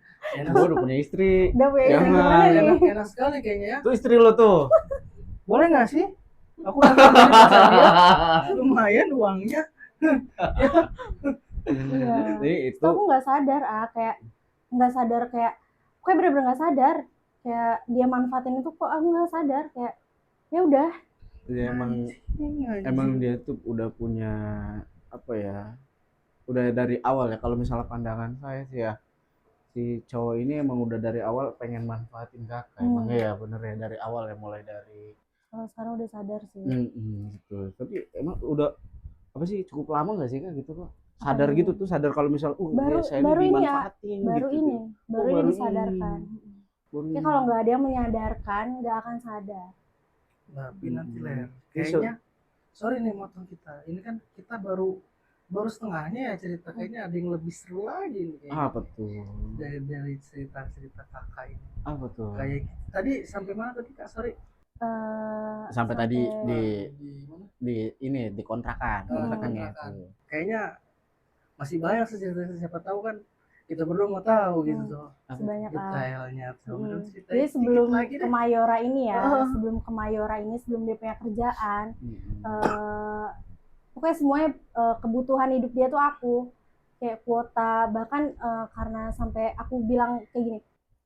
Gua udah punya istri. Udah punya istri, Jangan. gimana nih? Enak sekali kayaknya ya. Tuh istri lo tuh. Boleh nggak sih? Aku daftar jadi pacar dia. Lumayan uangnya. Iya. Jadi Terus itu aku nggak sadar kayak nggak sadar, kayak bener-bener nggak sadar kayak dia manfaatin itu, kok aku nggak sadar, kayak ya udah. dia emang dia tuh udah punya apa ya, udah dari awal ya, kalau misalnya pandangan saya sih ya, si cowok ini emang udah dari awal pengen manfaatin kakak. Emang ya bener ya, dari awal ya, mulai dari Kalau sekarang udah sadar sih. gitu. Tapi emang udah apa sih, cukup lama nggak sih kak gitu kok sadar gitu tuh, sadar kalau misal saya baru ini ini dimanfaatin baru gitu. ini baru ini disadarkan. Baru Kayak ini. kalau nggak ada yang menyadarkan nggak akan sadar. Tapi nanti Ler, kayaknya sorry nih motong kita. Ini kan kita baru setengahnya ya cerita, kayaknya ada yang lebih seru lagi nih kayaknya. Apa tuh? Dari cerita kakak ini. Apa tuh? Kayak tadi sampai mana tadi Kak? Sorry. Sampai tadi mana? di kontrakan. Kontrakannya Kontrakan. itu. Kayaknya masih banyak sih cerita, siapa tahu kan kita berdua mau tahu gitu tuh. Sebanyak Detailnya. Jadi sebelum ke Mayora ini ya, sebelum dia punya kerjaan, pokoknya semuanya kebutuhan hidup dia tuh aku, kayak kuota, bahkan karena sampai aku bilang kayak gini,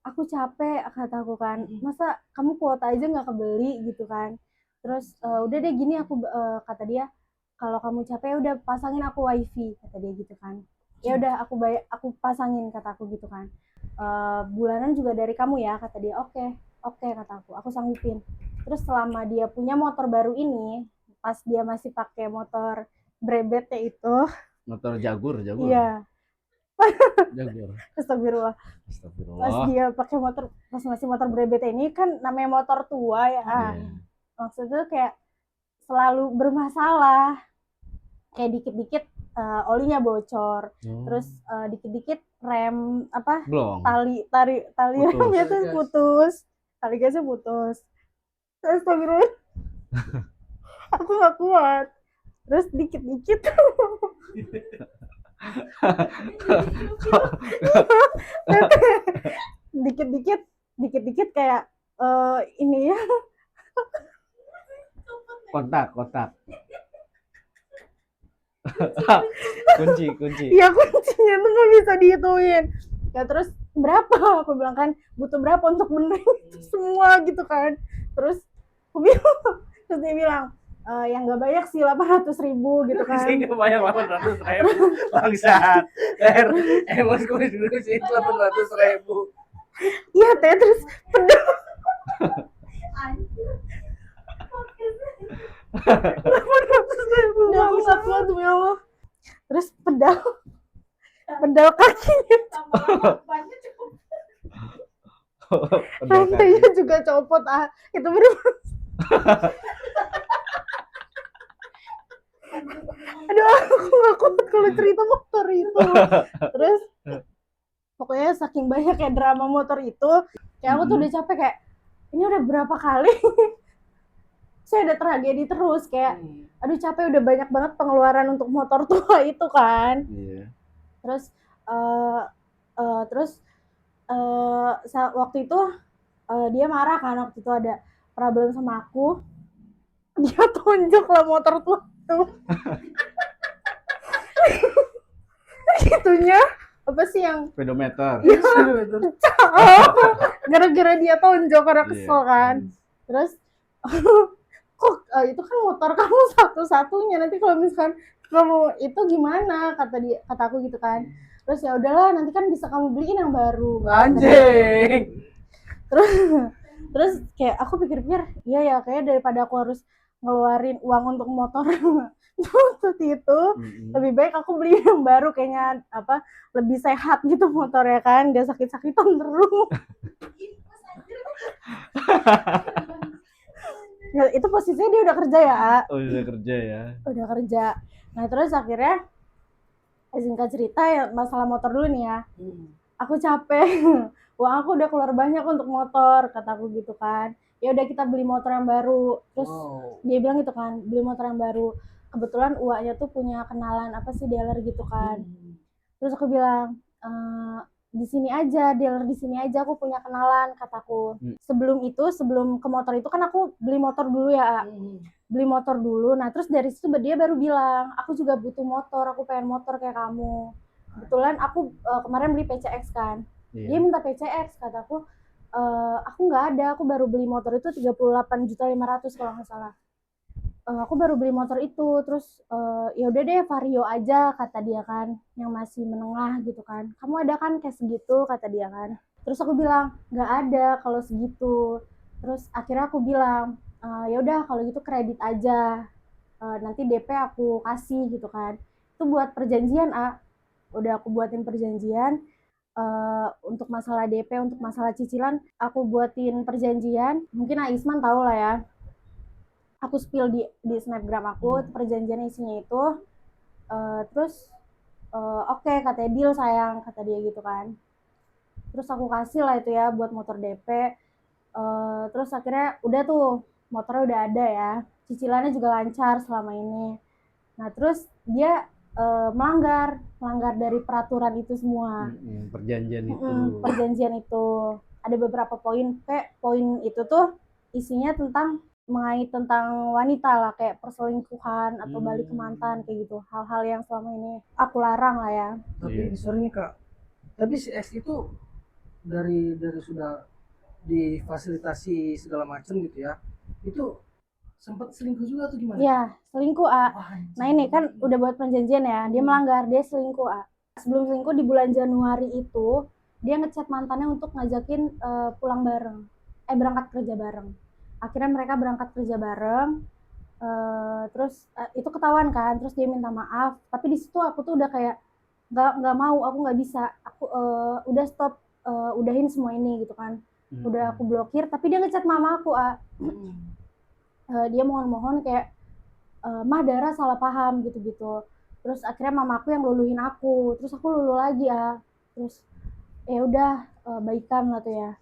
aku capek, kataku kan, masa kamu kuota aja nggak kebeli gitu kan. Terus udah deh gini, aku kata dia, kalau kamu capek udah pasangin aku wifi, kata dia gitu kan. Ya udah aku pasangin, kata aku gitu kan. Bulanan juga dari kamu ya, kata dia. Oke kata aku sanggupin. Terus selama dia punya motor baru ini, pas dia masih pakai motor brebetnya itu, motor jagur iya jagur. Astagfirullah. Pas dia pakai motor, pas masih motor brebetnya ini kan namanya motor tua ya. Maksudnya kayak selalu bermasalah, kayak dikit-dikit olinya bocor, terus dikit-dikit rem tali remnya tuh putus, tali gasnya putus. Astagfirullah. Aku nggak kuat. Terus dikit-dikit dikit-dikit kayak ini ya, kontak kunci iya, kuncinya tuh nggak bisa dihituin ya. Terus berapa, aku bilang kan, butuh berapa untuk benerin itu semua gitu kan. Terus aku bilang, terus dia bilang yang nggak banyak sih 800.000 gitu kan. Sih nggak banyak 800.000 bangsat. Emang gue dulu sih 800.000. Iya teh, terus pedal 800.000 aku nggak kuat demi Allah. Terus pedal kakinya rantainya juga copot itu bener-bener. Aduh, aku nggak kuat kalau cerita motor itu. Terus pokoknya saking banyaknya drama motor itu, kayak aku tuh udah capek, kayak ini udah berapa kali saya ada tragedi terus, kayak aduh capek, udah banyak banget pengeluaran untuk motor tua itu kan. Terus waktu itu dia marah kan, waktu itu ada problem sama aku, dia tonjok lah motor tua itu. Gitunya apa sih yang speedometer. Gara-gara dia tonjok karena kesel kan. Terus kok itu kan motor kamu satu-satunya, nanti kalau misalkan kamu itu gimana, kata aku gitu kan. Terus ya udahlah, nanti kan bisa kamu beliin yang baru. Anjing. Terus kayak aku pikir-pikir, iya ya, kayak daripada aku harus ngeluarin uang untuk motor butut itu, lebih baik aku beli yang baru, kayaknya apa lebih sehat gitu motornya kan, gak sakit-sakitan terus. Ya, itu posisinya dia udah kerja ya. Oh, udah kerja ya. Udah kerja. Nah terus akhirnya singkat cerita ya, masalah motor dulu nih ya. Aku capek. Uang aku udah keluar banyak untuk motor, kataku gitu kan. Ya udah kita beli motor yang baru. Terus dia bilang gitu kan, beli motor yang baru. Kebetulan uaknya tuh punya kenalan apa sih dealer gitu kan. Terus aku bilang, di sini aja, dealer di sini aja, aku punya kenalan, kataku. Sebelum itu, sebelum ke motor itu kan aku beli motor dulu ya. Beli motor dulu. Nah terus dari situ dia baru bilang, aku juga butuh motor, aku pengen motor kayak kamu. Kebetulan aku kemarin beli PCX kan. Dia minta PCX, kataku, aku nggak ada, aku baru beli motor itu 38.500.000 kalau nggak salah. Aku baru beli motor itu, terus ya udah deh Vario aja, kata dia kan, yang masih menengah gitu kan. Kamu ada kan kayak segitu, kata dia kan. Terus aku bilang nggak ada kalau segitu. Terus akhirnya aku bilang, ya udah kalau gitu kredit aja, nanti DP aku kasih gitu kan. Itu buat perjanjian udah aku buatin perjanjian. Untuk masalah DP, untuk masalah cicilan aku buatin perjanjian. Mungkin Aisman tahu lah ya, aku spill di snapgram aku perjanjian isinya itu. Terus oke, katanya deal sayang, kata dia gitu kan. Terus aku kasih lah itu ya buat motor DP. Terus akhirnya udah tuh motornya udah ada ya, cicilannya juga lancar selama ini. Nah terus dia melanggar dari peraturan itu semua. Perjanjian itu ada beberapa poin, kayak poin itu tuh isinya tentang mengait tentang wanita lah, kayak perselingkuhan atau balik ke mantan kayak gitu, hal-hal yang selama ini aku larang lah ya. Tapi sorry nih kak, tapi si X itu dari sudah difasilitasi segala macam gitu ya, itu sempat selingkuh juga atau gimana? Ya selingkuh Nah ini kan udah buat perjanjian ya, dia melanggar, dia selingkuh Sebelum selingkuh di bulan Januari itu dia ngechat mantannya untuk ngajakin pulang bareng, berangkat kerja bareng. Akhirnya mereka berangkat kerja bareng. Terus itu ketahuan kan, terus dia minta maaf. Tapi di situ aku tuh udah kayak nggak mau, aku nggak bisa, aku udah stop, udahin semua ini gitu kan. Udah aku blokir, tapi dia ngechat mama aku dia mohon-mohon kayak mah Dara salah paham gitu-gitu. Terus akhirnya mamaku yang luluhin aku, terus aku lulu lagi terus ya udah baikan lah tuh ya.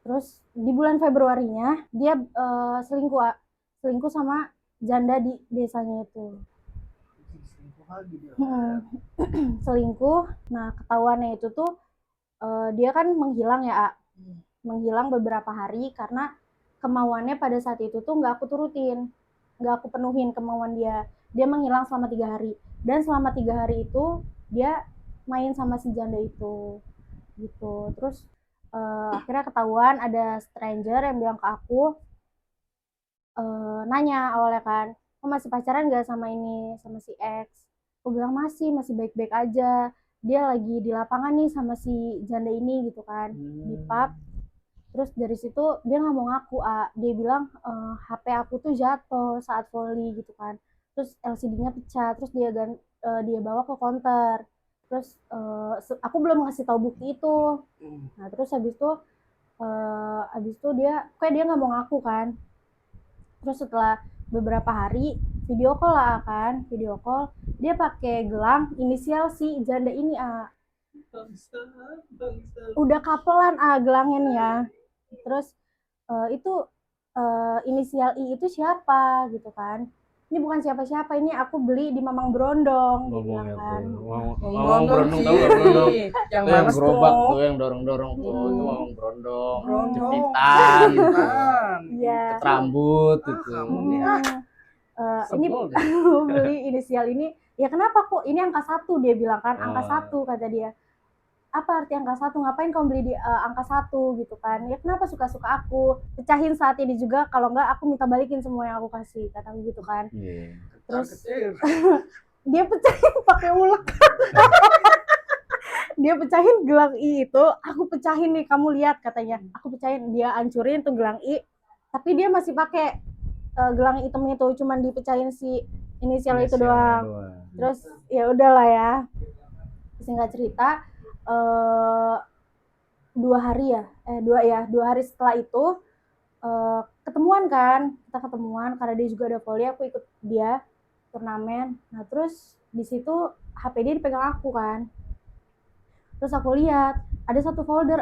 Terus di bulan Februarinya dia selingkuh sama janda di desanya itu. Selingkuh. Nah ketahuannya itu tuh dia kan menghilang ya menghilang beberapa hari karena kemauannya pada saat itu tuh nggak aku turutin, nggak aku penuhin kemauan dia. Dia menghilang selama 3 hari, dan selama 3 hari itu dia main sama si janda itu gitu. Terus akhirnya ketahuan, ada stranger yang bilang ke aku, nanya awalnya kan, kok masih pacaran gak sama si X? Aku bilang masih baik-baik aja, dia lagi di lapangan nih sama si janda ini gitu kan, di pub. Terus dari situ dia nggak mau ngaku dia bilang HP aku tuh jatuh saat volley gitu kan, terus LCD-nya pecah, terus dia bawa ke counter. Terus aku belum ngasih tahu bukti itu. Nah terus habis itu dia kayak dia nggak mau ngaku kan. Terus setelah beberapa hari video call dia pakai gelang inisial si janda ini udah kapelan gelangnya nih ya. Terus itu inisial I itu siapa gitu kan, ini bukan siapa-siapa, ini aku beli di Mamang Brondong, dia bilang kan. Mamang Brondong tahu nggak? Brondong yang gerobak tuh, yang dorong-dorong tuh, itu Mamang Brondong. Jepitan, ket rambut itu. Ini aku beli inisial ini, ya kenapa kok ini angka 1, dia bilang kan, angka 1 kata dia. Apa arti angka 1? Ngapain kamu beli di angka 1 gitu kan? Ya kenapa suka-suka aku? Pecahin saat ini juga, kalau enggak aku minta balikin semua yang aku kasih, kata gitu kan. Terus dia pecahin pakai ulek. dia pecahin gelang I itu, aku pecahin nih, kamu lihat katanya, aku pecahin, dia hancurin tuh gelang I, tapi dia masih pakai gelang hitam itu, cuman dipecahin si inisial itu doang. Terus ya udahlah ya, singkat cerita, 2 hari setelah itu ketemuan kan, kita ketemuan karena dia juga ada volley, aku ikut dia turnamen. Nah terus di situ HP dia dipegang aku kan, terus aku lihat ada satu folder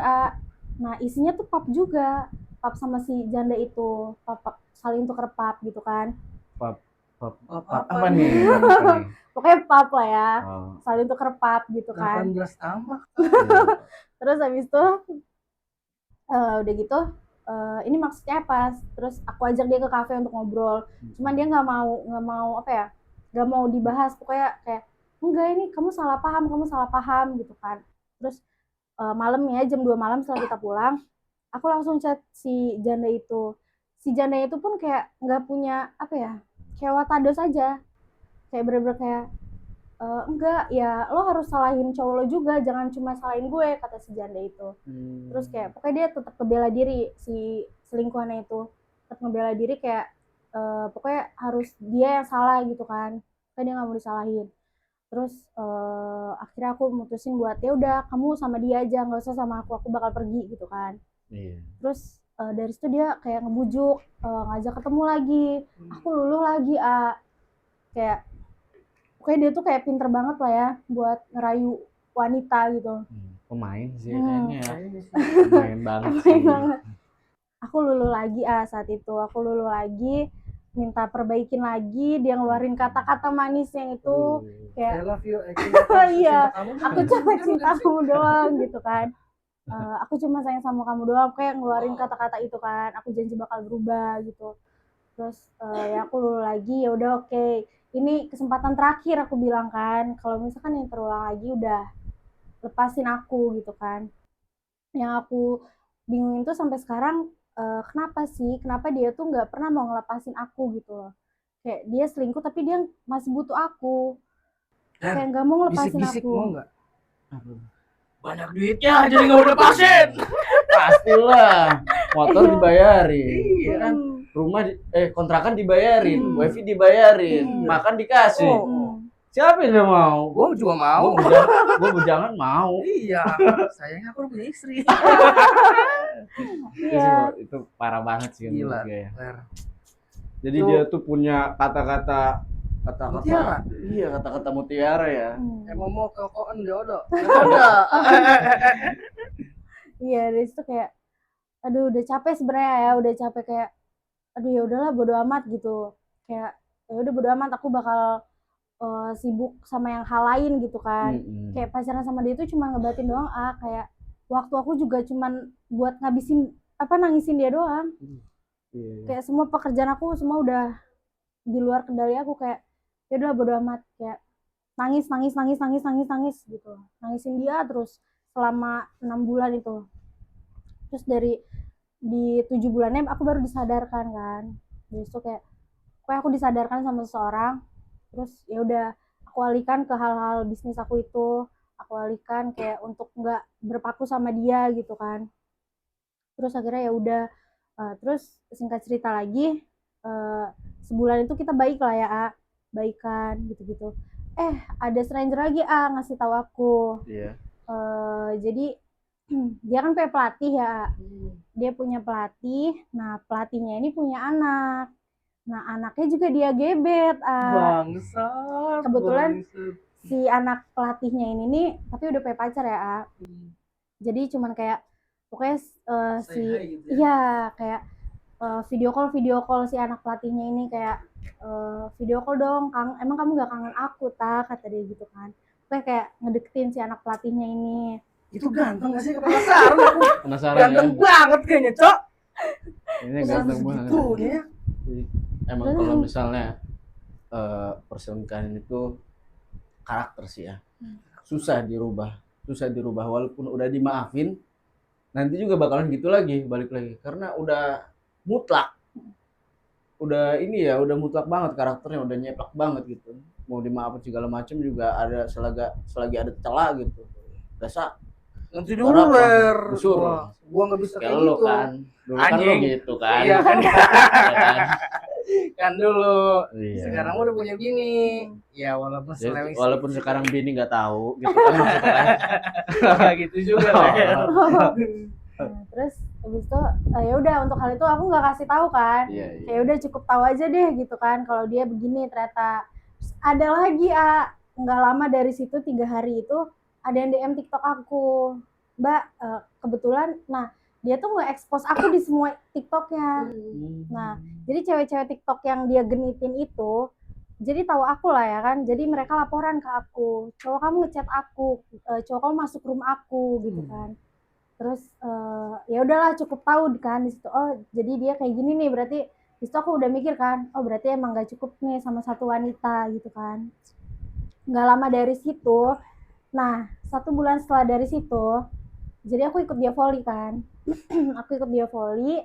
nah isinya tuh pap juga, pap sama si janda itu, pap saling tuker pap gitu kan. Pap Apa nih? Pokoknya pap lah ya, saling tuker pap gitu kan. 18 tambah. Terus habis itu udah gitu ini maksudnya apa, terus aku ajak dia ke kafe untuk ngobrol, cuman dia nggak mau apa ya, nggak mau dibahas, pokoknya kayak enggak, ini kamu salah paham gitu kan. Terus malamnya jam 2 malam setelah kita pulang, aku langsung chat si janda itu. Si janda itu pun kayak nggak punya apa ya, kayak watados aja, kayak bener-bener kayak enggak ya, lo harus salahin cowok lo juga, jangan cuma salahin gue, kata si janda itu. Terus kayak pokoknya dia tetap ngebela diri, si selingkuhannya itu tetap ngebela diri, kayak pokoknya harus dia yang salah gitu kan, kayak dia nggak mau disalahin. Terus akhirnya aku mutusin buat ya udah kamu sama dia aja, nggak usah sama aku bakal pergi gitu kan. Terus dari situ dia kayak ngebujuk, ngajak ketemu lagi, aku luluh lagi kayak pokoknya dia tuh kayak pinter banget lah ya buat ngerayu wanita gitu. Pemain sih kayaknya. Pemain banget sih. Aku luluh lagi saat itu, aku luluh lagi, minta perbaikin lagi, dia ngeluarin kata-kata manis yang itu kayak I love you, iya, aku cuma cinta kamu doang gitu kan. Aku cuma sayang sama kamu doang, kayak ngeluarin kata-kata itu kan, aku janji bakal berubah gitu. Terus ya aku luluh lagi, ya udah oke. Ini kesempatan terakhir aku bilang kan, kalau misalkan yang terulang lagi udah lepasin aku gitu kan. Yang aku bingungin tuh sampai sekarang, kenapa dia tuh nggak pernah mau ngelepasin aku gitu loh. Kayak dia selingkuh tapi dia masih butuh aku, kayak nggak mau ngelepasin bisik-bisik aku. mau nggak? Banyak duitnya jadi nggak mau lepasin. Pastilah, motor dibayarin, Iya kan? rumah kontrakan dibayarin, wifi dibayarin, makan dikasih. Siapa yang mau? Gue juga mau. Gue bujangan mau. Iya, sayangnya aku udah punya istri. Iya. Itu parah banget sih Gila. ya. Jadi dia tuh punya kata-kata mutiara. Iya, kata-kata mutiara ya. Emang mau kokoan jodoh. Iya, dari situ kayak aduh udah capek sebenarnya ya, udah capek kayak aduh ya udahlah bodo amat gitu. Kayak ya udah bodo amat, aku bakal sibuk sama yang hal lain gitu kan. Kayak pacaran sama dia itu cuma ngebatin doang, kayak waktu aku juga cuman buat nangisin dia doang. Kayak semua pekerjaan aku semua udah di luar kendali aku, kayak ya udah bodo amat, kayak nangis gitu, nangisin dia terus selama 6 bulan itu. Terus di 7 bulannya aku baru disadarkan kan. Jadi itu kayak aku disadarkan sama seseorang. Terus ya udah aku alihkan ke hal-hal bisnis aku itu, aku alihkan kayak untuk nggak berpaku sama dia gitu kan. Terus akhirnya ya udah terus singkat cerita lagi, sebulan itu kita baik lah ya, baikan gitu-gitu. Ada stranger lagi ngasih tahu aku. Jadi dia kan punya pelatih ya, dia punya pelatih. Nah pelatihnya ini punya anak. Nah anaknya juga dia gebet. Bangsat. Kebetulan si anak pelatihnya ini nih tapi udah punya pacar ya. Jadi cuman kayak pokoknya gitu iya kayak video call si anak pelatihnya ini kayak video call dong Kang, emang kamu gak kangen aku kata dia gitu kan. Kayak ngedeketin si anak pelatihnya ini. Itu ganteng gak sih? Penasaran aku. Ganteng ya? banget kayaknya, Cok. Ini ganteng banget. Ya. Emang kalau misalnya perselingkuhan itu karakter sih ya. Susah dirubah walaupun udah dimaafin, nanti juga bakalan gitu lagi, balik lagi karena udah mutlak. Udah mutlak banget karakternya, udah nyeplak banget gitu. Mau dimaafin segala macam juga ada selagi ada celah gitu. Biasa Nanti Berapa? dulu ler. Disuruh. Gua nggak bisa kayak kayak lo gitu. kan. Dulu kan lo Anjing. gitu kan. Iya kan. Iya kan? Kan dulu. Iya. Sekarang udah punya bini. Ya walaupun Jadi, seleweng walaupun sedikit. sekarang bini nggak tahu gitu kan maksudnya. Nggak gitu juga ler. Nah, terus habis itu ya udah untuk hal itu aku nggak kasih tahu kan. Iya, iya. Kayak udah cukup tahu aja deh gitu kan kalau dia begini ternyata. Terus ada lagi nggak lama dari situ 3 hari itu ada yang DM TikTok aku, Mbak, kebetulan, nah dia tuh nge-expose aku di semua TikToknya. Nah, jadi cewek-cewek TikTok yang dia genitin itu, jadi tahu aku lah ya kan. Jadi mereka laporan ke aku, cowok kamu ngechat aku, cowok kamu masuk room aku gitu kan. Terus ya udahlah cukup tahu kan di situ. Oh, jadi dia kayak gini nih, berarti di situ aku udah mikir kan, oh berarti emang gak cukup nih sama satu wanita gitu kan. Nggak lama dari situ, nah 1 bulan setelah dari situ, jadi aku ikut dia volley kan. Aku ikut dia volley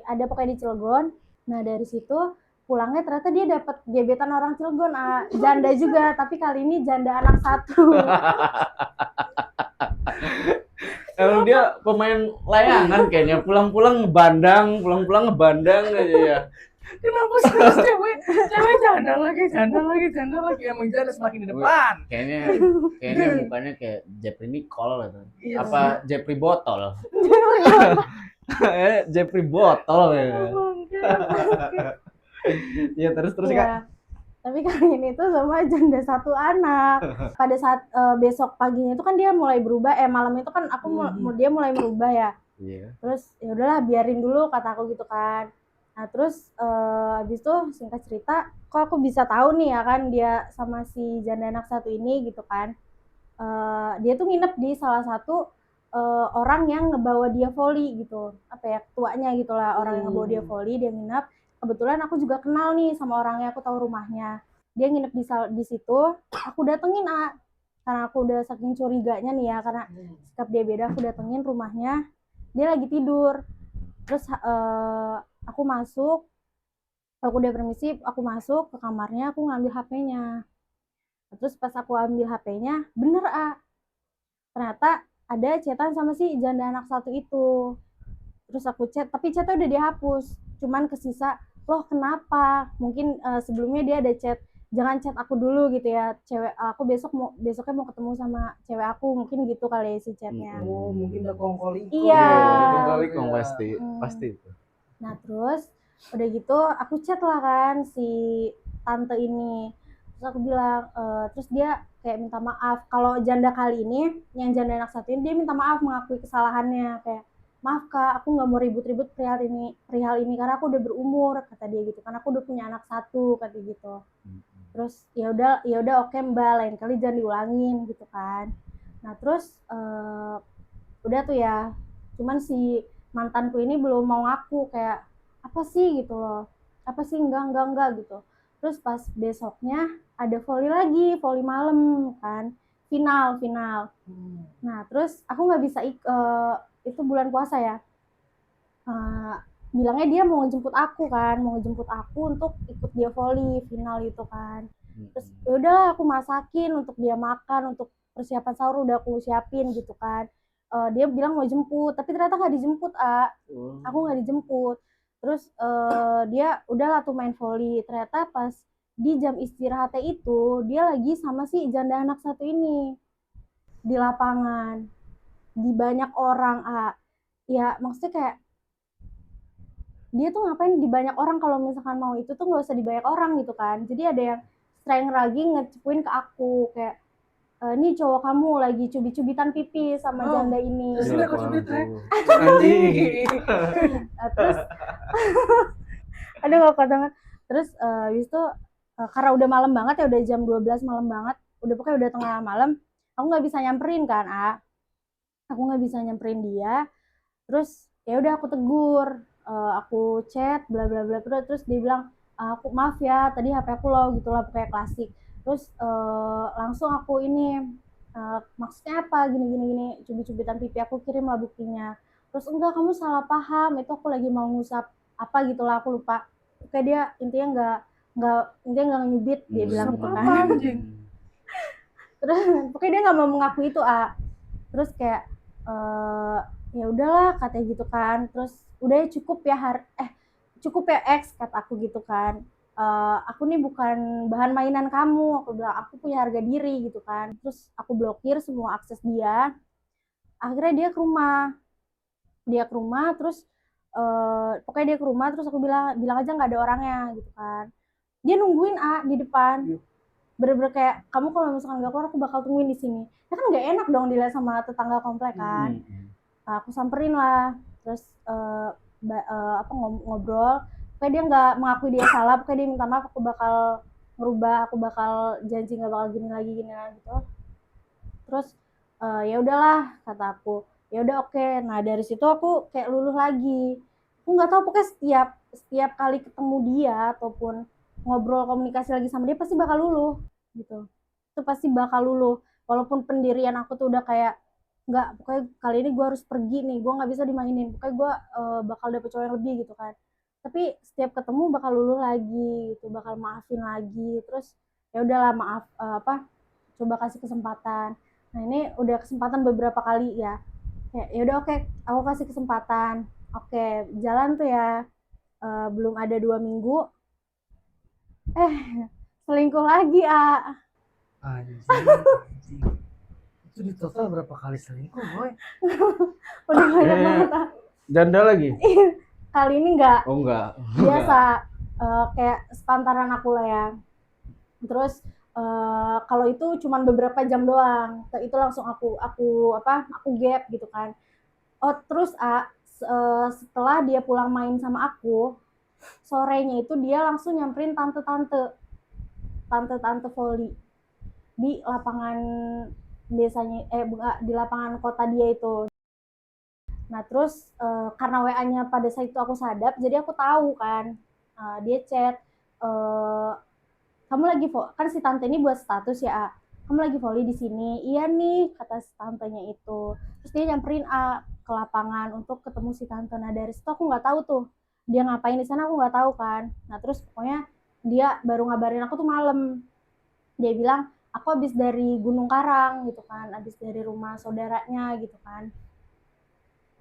ada pokoknya di Cilegon. Nah dari situ pulangnya ternyata dia dapat gebetan orang Cilegon, janda juga, tapi kali ini janda anak 1. Kalau dia pemain layangan kayaknya pulang-pulang ngebandang aja ya. Kenapa sih terus cewek janda lagi emang janda semakin di depan. Kayaknya mukanya kayak Jeffrey Nicole gitu. Iya. Apa Jeffrey Botol? Jeffrey Botol ya. Ya terus Kak. Ya. Tapi kali ini tuh sama janda 1 anak. Pada saat besok paginya itu kan dia mulai berubah, malam itu kan dia mulai berubah ya. Iya. Terus ya udahlah biarin dulu kata aku gitu kan. Nah terus habis itu singkat cerita, kok aku bisa tahu nih ya kan dia sama si janda anak 1 ini gitu kan. Dia tuh nginep di salah satu orang yang ngebawa dia volley gitu. Apa ya, ketuanya gitu lah, orang yang ngebawa dia volley, dia nginep. Kebetulan aku juga kenal nih sama orangnya, aku tahu rumahnya. Dia nginep di situ, aku datengin karena aku udah saking curiganya nih ya, karena sikap dia beda, aku datengin rumahnya, dia lagi tidur. Terus aku udah permisi, aku masuk ke kamarnya, aku ngambil HP-nya. Terus pas aku ambil HP-nya, bener ternyata ada chatan sama si janda anak 1 itu. Terus aku chat, tapi chatnya udah dihapus, cuman kesisa, loh kenapa? Mungkin sebelumnya dia ada chat, jangan chat aku dulu gitu ya, cewek aku besoknya mau ketemu sama cewek aku, mungkin gitu kali ya si chatnya. Oh, mungkin udah kongkoliko. Iya. Kongkoliko pasti itu. Nah terus udah gitu aku chat lah kan si tante ini. Terus aku bilang, terus dia kayak minta maaf. Kalau janda kali ini, yang janda anak 1 ini, dia minta maaf, mengakui kesalahannya, kayak maaf Kak, aku nggak mau ribut-ribut perihal ini karena aku udah berumur, kata dia gitu kan, aku udah punya anak 1, kata gitu. Terus ya udah oke Mbak, lain kali jangan diulangin gitu kan. Nah terus udah tuh ya, cuman si mantanku ini belum mau ngaku, kayak apa sih gitu loh, apa sih enggak gitu. Terus pas besoknya ada volley malam kan, final. Nah terus aku nggak bisa itu bulan puasa ya, bilangnya dia mau ngejemput aku untuk ikut dia volley final itu kan. Terus yaudah aku masakin untuk dia makan, untuk persiapan sahur udah aku siapin gitu kan. Dia bilang mau jemput, tapi ternyata nggak dijemput aku nggak dijemput. Terus dia udahlah tuh main volley, ternyata pas di jam istirahatnya itu dia lagi sama si janda anak 1 ini di lapangan, di banyak orang. Ya maksudnya kayak dia tuh ngapain di banyak orang, kalau misalkan mau itu tuh nggak usah di banyak orang gitu kan. Jadi ada yang strength lagi ngecepuin ke aku kayak, nih cowok kamu lagi cubit-cubitan pipi sama janda ini. Terus aku cubit Terus ada nggak kuat banget. Terus habis itu karena udah malam banget ya, udah jam 12 malam banget, udah pokoknya udah tengah malam, aku nggak bisa nyamperin kan aku nggak bisa nyamperin dia. Terus ya udah aku tegur, aku chat bla bla bla, terus dia bilang, aku maaf ya tadi HP aku low gitulah, pokoknya klasik. Terus langsung aku ini, maksudnya apa gini cubit-cubitan pipi, aku kirim lah buktinya. Terus enggak, kamu salah paham, itu aku lagi mau ngusap apa gitulah, aku lupa. Kayak dia intinya nggak nyubit, dia bilang gitu kan. Terus pokoknya dia nggak mau mengakui itu terus kayak ya udahlah katanya gitu kan, terus udah ya cukup ya X kata aku gitu kan. Aku nih bukan bahan mainan kamu, aku bilang aku punya harga diri gitu kan. Terus aku blokir semua akses dia. Akhirnya dia ke rumah terus pokoknya dia ke rumah terus aku bilang aja nggak ada orangnya gitu kan. Dia nungguin di depan, bener-bener kayak kamu kalau misalkan nggak keluar aku bakal tungguin di sini. Ya kan nggak enak dong dilihat sama tetangga komplek kan. Nah, aku samperin lah, terus ngobrol. Pokoknya dia nggak mengakui dia salah, pokoknya dia minta maaf, aku bakal ngerubah, aku bakal janji nggak bakal gini lagi gitu. Terus ya udahlah kata aku, ya udah oke. Nah dari situ aku kayak luluh lagi. Aku nggak tahu, pokoknya setiap kali ketemu dia ataupun ngobrol komunikasi lagi sama dia pasti bakal luluh gitu. Itu pasti bakal luluh. Walaupun pendirian aku tuh udah kayak nggak, pokoknya kali ini gue harus pergi nih, gue nggak bisa dimainin, pokoknya gue bakal dapet cowok yang lebih gitu kan. Tapi setiap ketemu bakal luluh lagi gitu, bakal maafin lagi. Terus ya udahlah maaf, coba kasih kesempatan. Nah ini udah kesempatan beberapa kali ya. Ya udah oke, aku kasih kesempatan. Oke, jalan tuh ya. Belum ada 2 minggu, selingkuh lagi Anjing. Itu di total berapa kali selingkuh, boy? udah banyak banget Janda lagi? Kali ini enggak. Oh enggak. Biasa, kayak sepantaran aku lah ya. Terus kalau itu cuma beberapa jam doang, itu langsung aku gap gitu kan. Oh terus setelah dia pulang main sama aku, sorenya itu dia langsung nyamperin tante volley di lapangan desanya, di lapangan kota dia itu. Nah terus karena WA-nya pada saat itu aku sadap, jadi aku tahu kan. Dia chat, kamu lagi kan si tante ini buat status ya, kamu lagi volley di sini. Iya nih kata si tantenya itu. Terus dia nyamperin ke lapangan untuk ketemu si tante. Nah dari situ aku nggak tahu tuh dia ngapain di sana, aku nggak tahu kan. Nah terus pokoknya dia baru ngabarin aku tuh malam. Dia bilang aku habis dari Gunung Karang gitu kan, habis dari rumah saudaranya gitu kan.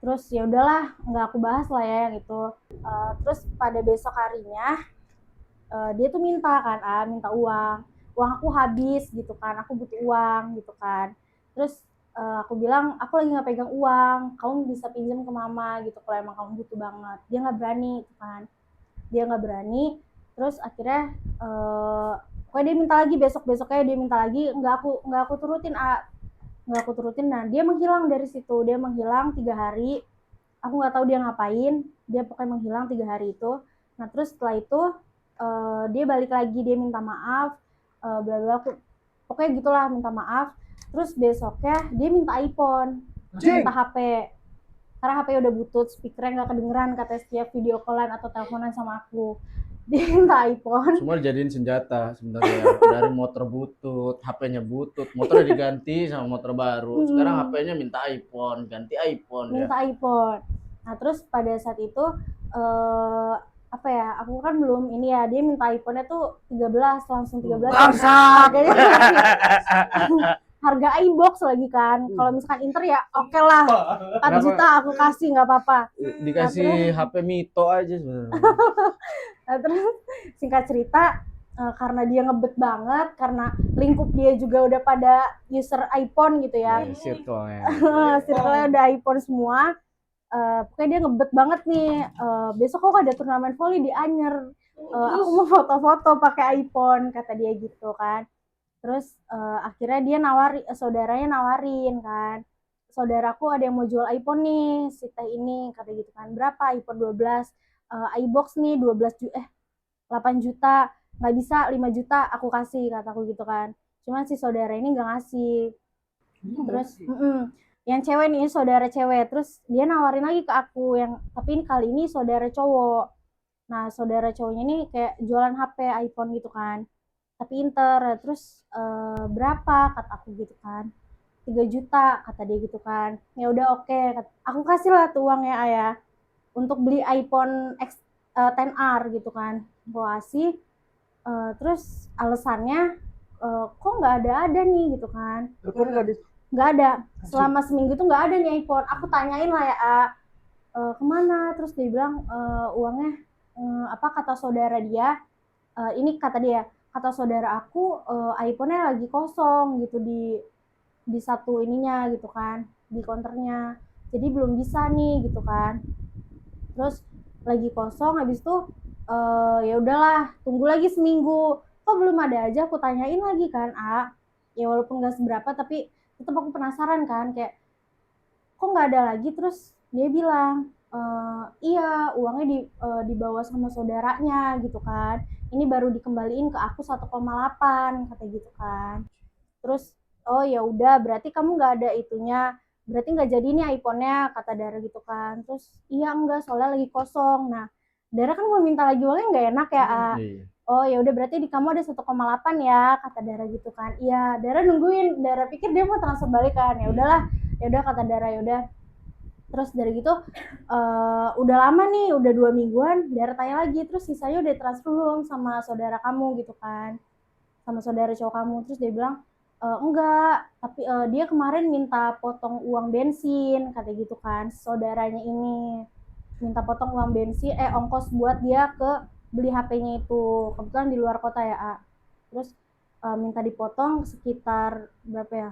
Terus ya udahlah nggak aku bahas lah ya yang itu. Terus pada besok harinya dia tuh minta kan, minta uang aku habis gitu kan, aku butuh uang gitu kan. Terus aku bilang aku lagi nggak pegang uang, kamu bisa pinjam ke mama gitu kalau emang kamu butuh banget. Dia nggak berani gitu kan, dia nggak berani. Terus akhirnya pokoknya dia minta lagi, besoknya dia minta lagi, nggak aku turutin nggak aku turutin. Nah dia menghilang dari situ, dia menghilang 3 hari. Aku nggak tahu dia ngapain, dia pokoknya menghilang 3 hari itu. Nah terus setelah itu dia balik lagi, dia minta maaf, bla bla, pokoknya gitulah minta maaf. Terus besoknya dia minta iPhone, minta HP, karena HP udah butut, speakernya nggak kedengeran katanya setiap video callan atau teleponan sama aku. Dia minta iPhone. Semua dijadiin senjata sebenarnya. Dari motor butut, HP-nya butut, motornya diganti sama motor baru. Sekarang HP-nya minta iPhone, ganti iPhone minta iPhone. Nah terus pada saat itu aku kan belum ini ya, dia minta iPhone-nya tuh 13, langsung 13. Harganya harga iBox lagi kan. Kalau misalkan Inter ya oke lah, 4 juta aku kasih nggak apa-apa. Dikasih HP Mito aja sebenarnya. Nah, terus singkat cerita, karena dia ngebet banget, karena lingkup dia juga udah pada user iPhone gitu ya. Circle-nya udah iPhone semua. Pokoknya dia ngebet banget nih. Besok kok ada turnamen volley di Anyer. Aku mau foto-foto pakai iPhone kata dia gitu kan. Terus akhirnya dia saudaranya nawarin kan. Saudaraku ada yang mau jual iPhone nih, si teh ini kata gitu kan. Berapa iPhone 12? iBox nih 8 juta. Nggak bisa 5 juta aku kasih kataku gitu kan. Cuman si saudara ini nggak ngasih. Terus yang cewek nih, saudara cewek, terus dia nawarin lagi ke aku, tapi ini kali ini saudara cowok. Nah saudara cowoknya ini kayak jualan HP iPhone gitu kan, tapi Inter. Terus berapa kata aku gitu kan, 3 juta kata dia gitu kan. Ya udah oke, aku kasih lah tuh uangnya ayah untuk beli iPhone XR gitu kan, aku kasih. Terus alasannya kok nggak ada nih gitu kan. iPhone Nggak ada, selama seminggu tuh nggak ada nih iPhone. Aku tanyain lah ya, kemana, terus dia bilang uangnya apa, kata saudara dia, ini kata dia, kata saudara aku iPhone-nya lagi kosong gitu di satu ininya gitu kan, di counternya, jadi belum bisa nih gitu kan. Terus lagi kosong, habis itu ya udahlah tunggu lagi seminggu, kok belum ada aja. Aku tanyain lagi kan, ya walaupun nggak seberapa tapi tetap aku penasaran kan, kayak kok nggak ada lagi. Terus dia bilang iya uangnya dibawa sama saudaranya gitu kan, ini baru dikembaliin ke aku 1,8 kata gitu kan. Terus oh ya udah berarti kamu nggak ada itunya, berarti nggak jadi nih iPhone-nya kata Dara gitu kan. Terus iya enggak, soalnya lagi kosong. Nah Dara kan mau minta lagi uangnya nggak enak ya. Iya. Oh ya udah berarti di kamu ada 1,8 ya kata Dara gitu kan. Iya, Dara nungguin, Dara pikir dia mau transfer balik kan. Ya udahlah, ya udah kata Dara, ya udah. Terus dari gitu udah lama nih, udah 2 mingguan, Dara tanya lagi, terus sisanya udah transfer belum sama saudara kamu gitu kan, sama saudara cowok kamu. Terus dia bilang enggak, tapi dia kemarin minta potong uang bensin kata gitu kan. Saudaranya ini minta potong uang bensin, ongkos buat dia ke beli HP-nya itu, kebetulan di luar kota ya. Terus minta dipotong sekitar berapa ya,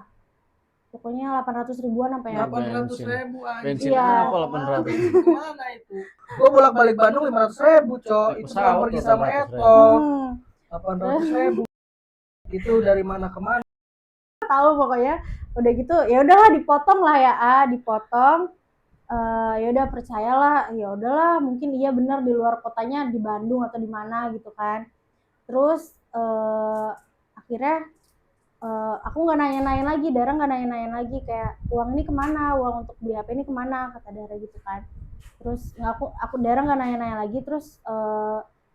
pokoknya 800 ribuan apa ya. 800.000 Bensin Iya. apa 800? Kemana itu? Gue bolak-balik Bandung 500.000 cok. Naik Itu pesawat pulang pergi tuh sama 800.000. Eto. 800.000 itu dari mana ke mana? Tahu pokoknya udah gitu ya udahlah dipotong lah ya, dipotong. Ya udah percayalah, ya udahlah mungkin iya benar di luar kotanya, di Bandung atau di mana gitu kan. Terus akhirnya aku nggak nanya-nanya lagi, Dara nggak nanya-nanya lagi kayak uang ini kemana, uang untuk beli HP ini kemana kata Dara gitu kan. Terus aku Dara nggak nanya-nanya lagi. Terus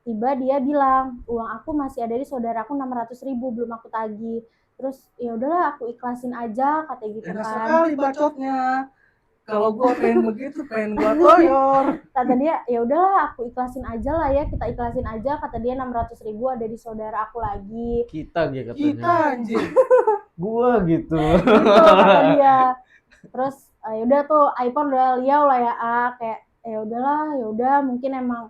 tiba dia bilang uang aku masih ada di saudaraku 600.000 belum aku tagih. Terus ya udahlah aku ikhlasin aja kata gitu Enak kan. sekali bacotnya. Kalau gue pengen begitu, pengen gue toyor. Kata dia ya udahlah aku ikhlasin aja lah ya, kita ikhlasin aja kata dia. 600.000 ada di saudara aku lagi. Kita gitu katanya. Kita anjir. Gua gitu. Gitu kata dia. Terus ya udah tuh iPhone udah liau lah ya, kayak ya udahlah, ya udah mungkin emang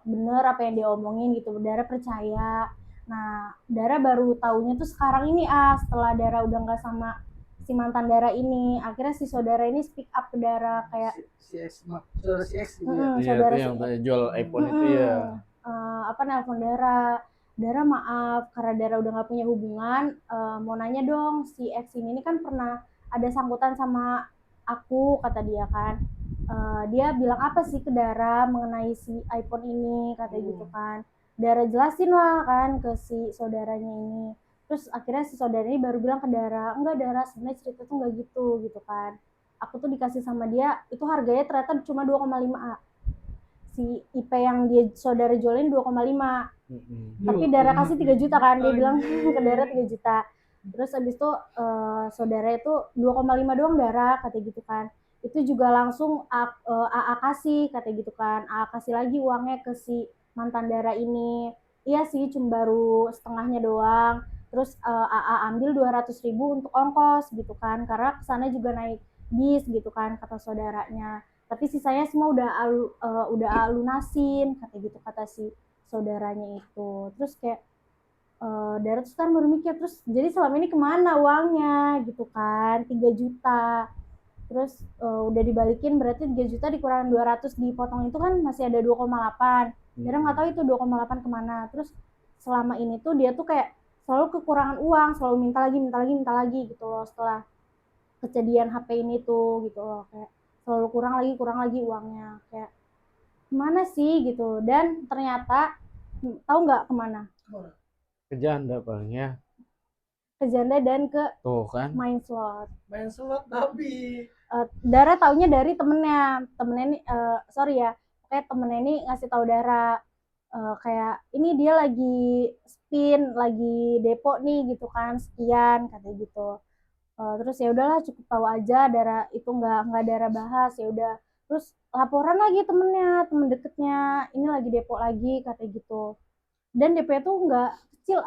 bener apa yang dia omongin gitu. Dara percaya. Nah Dara baru taunya tuh sekarang ini, setelah Dara udah nggak sama si mantan Dara ini, akhirnya si saudara ini speak up ke Dara kayak Saudara si X gitu ya. Iya, saudara itu yang jual iPhone itu ya. apa, nelpon Dara maaf karena Dara udah nggak punya hubungan, mau nanya dong, si X ini kan pernah ada sangkutan sama aku kata dia kan. Dia bilang apa sih ke Dara mengenai si iPhone ini kata gitu kan. Dara jelasin lah kan ke si saudaranya ini. Terus akhirnya si saudara ini baru bilang ke Dara, enggak Dara sebenarnya cerita tuh nggak gitu kan. Aku tuh dikasih sama dia itu harganya ternyata cuma 2,5 si IP yang dia saudara jualin 2,5. Tapi Dara kasih 3 juta kan, dia bilang ke Dara 3 juta. Terus abis itu saudara itu 2,5 doang Dara kata gitu kan. Itu juga langsung AA kasih kata gitu kan. AA kasih lagi uangnya ke si mantan Dara ini. Iya sih cuma baru setengahnya doang. Terus AA ambil 200.000 untuk ongkos gitu kan, karena kesana juga naik bis gitu kan kata saudaranya. Tapi sisanya semua udah lunasin kata gitu kata si saudaranya itu. Terus kayak Dara tuh sekarang baru mikir, terus jadi selama ini kemana uangnya gitu kan, 3 juta. Terus udah dibalikin berarti 3 juta dikurangin 200 dipotong itu kan masih ada 2,8. Dara nggak tahu itu 2,8 kemana. Terus selama ini tuh dia tuh kayak selalu kekurangan uang, selalu minta lagi gitu loh setelah kejadian HP ini tuh gitu loh, kayak selalu kurang lagi uangnya, kayak kemana sih gitu. Dan ternyata tahu nggak kemana? Ke janda paling ya. Ke janda dan ke Tuh kan. main slot. Main slot tapi Dara taunya dari temennya ini sorry ya, kayak temennya ini ngasih tahu Dara kayak ini dia lagi spin, lagi depo nih gitu kan, sekian katanya gitu. Terus ya udahlah cukup tahu aja, Dara itu nggak Dara bahas, ya udah. Terus laporan lagi temennya, temen deketnya ini lagi depo lagi katanya gitu. Dan DP tuh nggak kecil,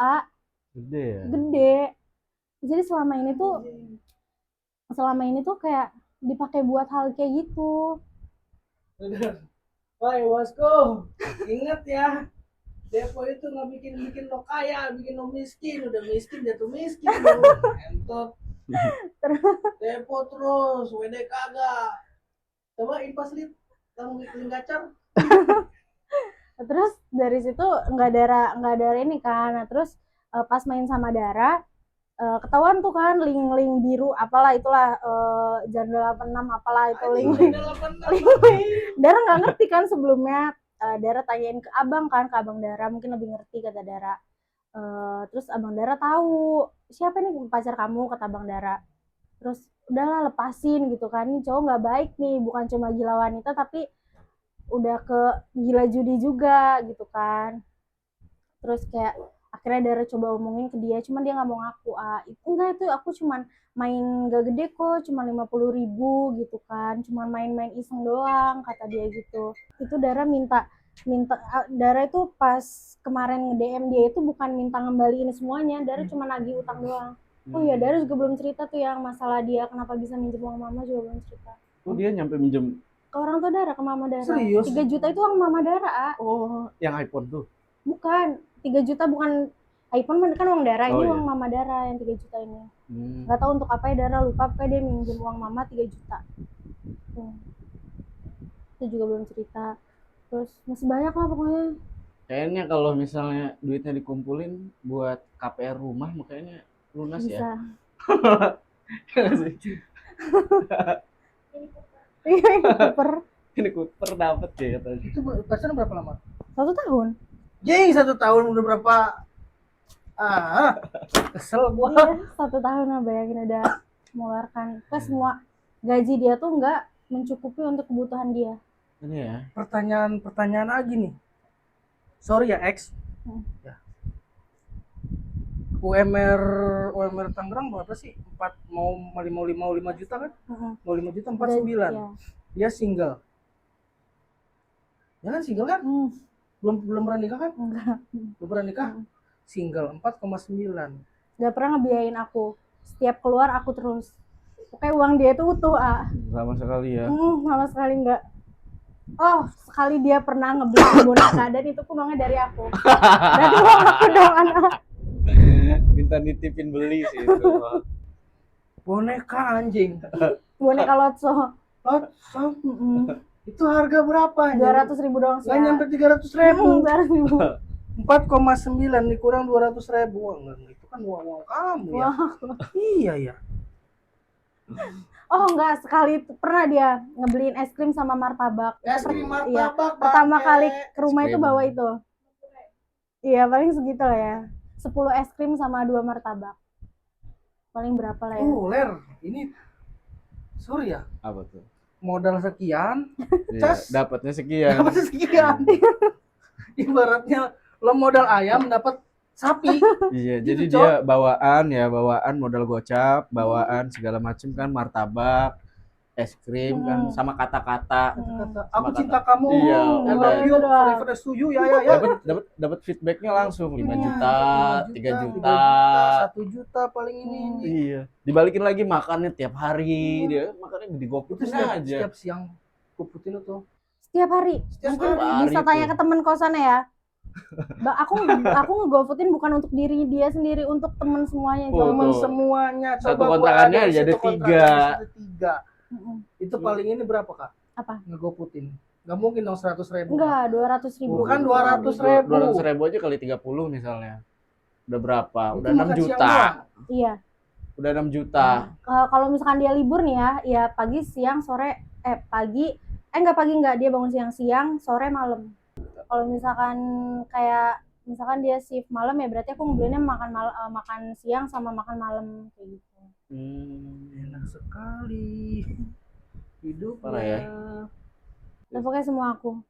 Gede ya. gede. Jadi selama ini tuh kayak dipakai buat hal kayak gitu. Woi bosku, ingat ya, Depo itu nggak bikin lo kaya, bikin lo miskin, udah miskin jatuh miskin lo. Entot. Depo terus, WD kagak. Coba impas lip, kamu bikin gacor. Terus dari situ nggak ada ini kan. Nah, terus pas main sama Dara, ketahuan tuh kan link biru apalah itulah, jam 86 apalah itu link. Dara nggak ngerti kan sebelumnya. Dara tanyain ke abang Dara, mungkin lebih ngerti kata Dara. Terus abang Dara tahu siapa nih pacar kamu, kata abang Dara. Terus udahlah lepasin gitu kan, ini cowok nggak baik nih, bukan cuma gila wanita tapi udah ke gila judi juga gitu kan. Terus kayak akhirnya Dara coba omongin ke dia, cuman dia nggak mau ngaku. Itu enggak, itu aku cuman main gak gede kok, cuma 50.000 gitu kan, cuman main-main iseng doang, kata dia gitu. Itu Dara minta Dara itu pas kemarin nge-DM dia itu bukan minta ngembaliin semuanya, Dara cuma nagih utang doang. Oh iya, Dara juga belum cerita tuh yang masalah dia kenapa bisa minjem uang mama, juga belum cerita. Oh, dia nyampe minjem Ke orang tua Dara, ke mama Dara. Serius? 3 juta itu uang mama Dara. oh yang iPhone tuh. Bukan, 3 juta bukan iPhone kan uang Dara, Oh, ini iya. uang mama Dara yang 3 juta ini. Nggak tahu untuk apa ya, Dara lupa, pokoknya dia minjem uang mama 3 juta. Itu juga belum cerita. Terus masih banyak lah pokoknya. Kayaknya kalau misalnya duitnya dikumpulin buat KPR rumah, makanya lunas Bisa. ya. Iya, ini Cooper. Ini Cooper dapet ya katanya. Itu pacaran berapa lama? 1 tahun. Jeng, 1 tahun udah berapa? Kesel gua. Iya, 1 tahun lah, bayangin udah mengeluarkan ke semua gaji dia tuh nggak mencukupi untuk kebutuhan dia. Ini ya. Pertanyaan lagi nih. Sorry ya X. Ya. UMR Tangerang berapa sih? 4 mau 5 juta kan? Mau 5 juta 49. Iya. Dia single. Ya kan single kan? Belum pernah nikah kan? Enggak. Belum pernah nikah? Single 4,9. Nggak pernah ngebiayain aku. Setiap keluar aku terus. Pokoknya uang dia itu utuh, Sama sekali ya. sama sekali enggak. Oh, sekali dia pernah ngebeli boneka dan itu pun uangnya dari aku. Berarti uang aku dong, anak. Minta nitipin beli sih itu. Boneka anjing. Boneka Lotso. Lotso. Itu harga berapa? 200.000 doang sih. Nggak nyampe 300.000. 200.000. 4,9 nih kurang 200.000. Itu kan uang kamu ya. Iya ya. Oh enggak, sekali pernah dia ngebeliin es krim sama martabak. Es krim martabak. Iya, pertama kali ke rumah itu bawa itu. Iya, paling segitu lah ya. 10 es krim sama 2 martabak. Paling berapa lah ya? Ler, ini sorry ya. Apa tuh? Modal sekian, Ya, dapatnya sekian. dapat sekian. Ibaratnya lo modal ayam dapat sapi. Iya, Gitu, jadi Cok. dia bawaan modal gocap, bawaan segala macam kan, martabak, es krim kan, sama kata-kata. Kata, aku cinta kamu. Iya, I udah. love you, forever as to you, ya. Dapat feedbacknya langsung 5 juta, 3 juta. 1 juta paling ini. Iya, dibalikin lagi makannya tiap hari, dia makannya di Itu GoFood aja. setiap siang kuputin itu. Setiap hari. Setiap Mungkin hari bisa tuh. tanya ke temen kosannya ya. Aku nge-GoFoodin bukan untuk diri dia sendiri, untuk temen semuanya. Oh, Temen tuh. semuanya. Satu Coba gua kontrakannya ada di ada situ, 3. kontrakannya ada 3. Itu paling ini berapa kak? Apa? Ngegoputin. Gak mungkin dong 100.000. Enggak, 200.000. Bukan 200.000. 200.000 aja kali 30 misalnya. Udah berapa? Itu Udah 6 makan siang juta. doang. Iya. Udah 6 juta. Kalau misalkan dia libur nih ya pagi, siang, sore, enggak, dia bangun siang, sore, malam. Kalau misalkan kayak misalkan dia shift malam ya berarti aku ngebelinnya makan siang sama makan malam kayak gitu. Enak sekali hidup Parah ya. Dan pokoknya semua aku.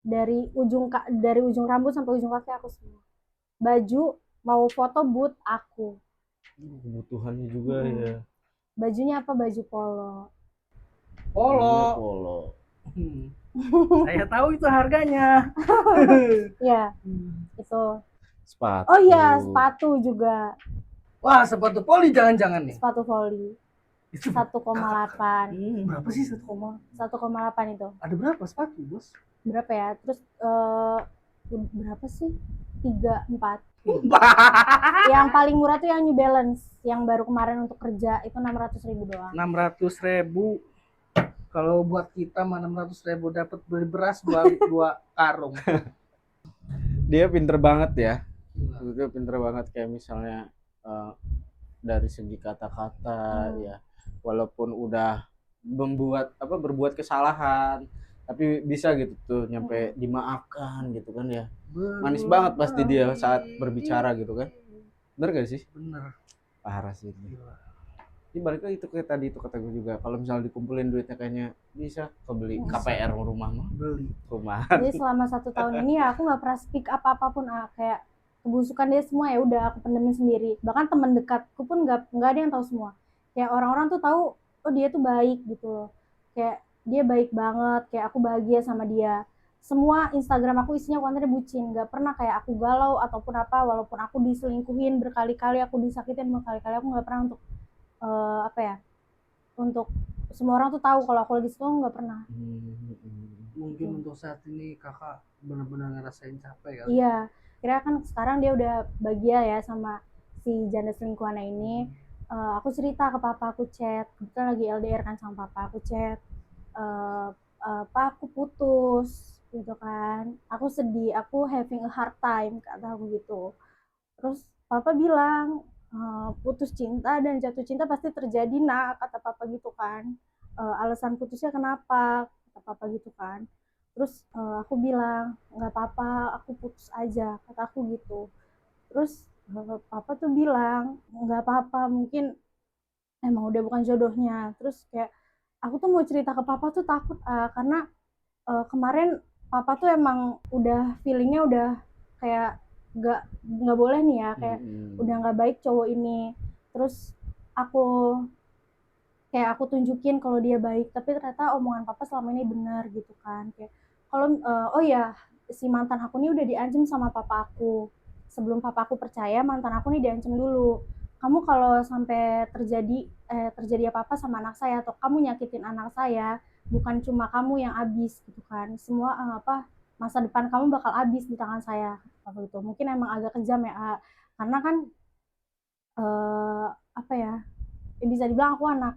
Dari ujung rambut sampai ujung kaki aku semua. Baju mau foto boot aku. Kebutuhannya juga ya. Bajunya apa? Baju polo. Polo. Saya tahu itu harganya. Ya, itu. Sepatu. Oh iya, sepatu juga. Wah, sepatu poli jangan-jangan nih. Sepatu volley. Itu 1,8. berapa sih 1,8 itu. Ada berapa sepatu, Bos? Berapa ya? Terus berapa sih? 3, 4. Yang paling murah tuh yang New Balance, yang baru kemarin untuk kerja itu 600.000 doang. 600.000. Kalau buat kita mah 600.000 dapat beli beras 2 karung. Dia pinter banget ya. Dia pinter banget kayak misalnya dari segi kata-kata ya, walaupun udah berbuat kesalahan tapi bisa gitu tuh nyampe dimaafkan gitu kan ya. Manis banget pasti dia saat berbicara gitu kan. Bener gak sih? Bener. Parah sih ini. Ini balik lagi itu kayak tadi itu kata gue juga, kalau misalnya dikumpulin duitnya kayaknya bisa kebeli KPR rumah mah. Beli rumah. Jadi selama 1 tahun ini ya aku nggak pernah speak apa-apapun, kayak kebusukan dia semua ya udah aku pendemin sendiri. Bahkan teman dekatku pun nggak ada yang tahu semua. Kayak orang-orang tuh tahu, oh dia tuh baik gitu loh. Kayak dia baik banget, kayak aku bahagia sama dia. Semua Instagram aku isinya kontennya bucin, nggak pernah kayak aku galau ataupun apa. Walaupun aku diselingkuhin berkali-kali, aku disakitin berkali-kali, aku nggak pernah untuk apa ya, untuk semua orang tuh tahu kalau aku lagi situ, nggak pernah. Mungkin untuk saat ini kakak benar-benar ngerasain capek kan? Iya, kira kan sekarang dia udah bahagia ya sama si janda selingkuhannya ini. Aku cerita ke papa, aku chat, kebetulan lagi LDR kan sama papa, aku chat, Pak aku putus gitu kan, aku sedih, aku having a hard time, kata aku gitu. Terus papa bilang, putus cinta dan jatuh cinta pasti terjadi nak, kata papa gitu kan. Alasan putusnya kenapa, kata papa gitu kan. Terus aku bilang nggak apa-apa, aku putus aja, kata aku gitu. Terus papa tuh bilang nggak apa-apa, mungkin emang udah bukan jodohnya. Terus kayak aku tuh mau cerita ke papa tuh takut, karena kemarin papa tuh emang udah feelingnya udah kayak nggak boleh nih ya, kayak udah nggak baik cowok ini. Terus aku tunjukin kalau dia baik, tapi ternyata omongan papa selama ini benar gitu kan. Kayak kalau oh ya, si mantan aku ini udah diancam sama papa aku. Sebelum papa aku percaya, mantan aku nih diancam dulu. Kamu kalau sampai terjadi apa-apa sama anak saya atau kamu nyakitin anak saya, bukan cuma kamu yang habis gitu kan. Semua masa depan kamu bakal habis di tangan saya. Apa gitu. Mungkin emang agak kejam ya, karena kan apa ya? Bisa dibilang aku anak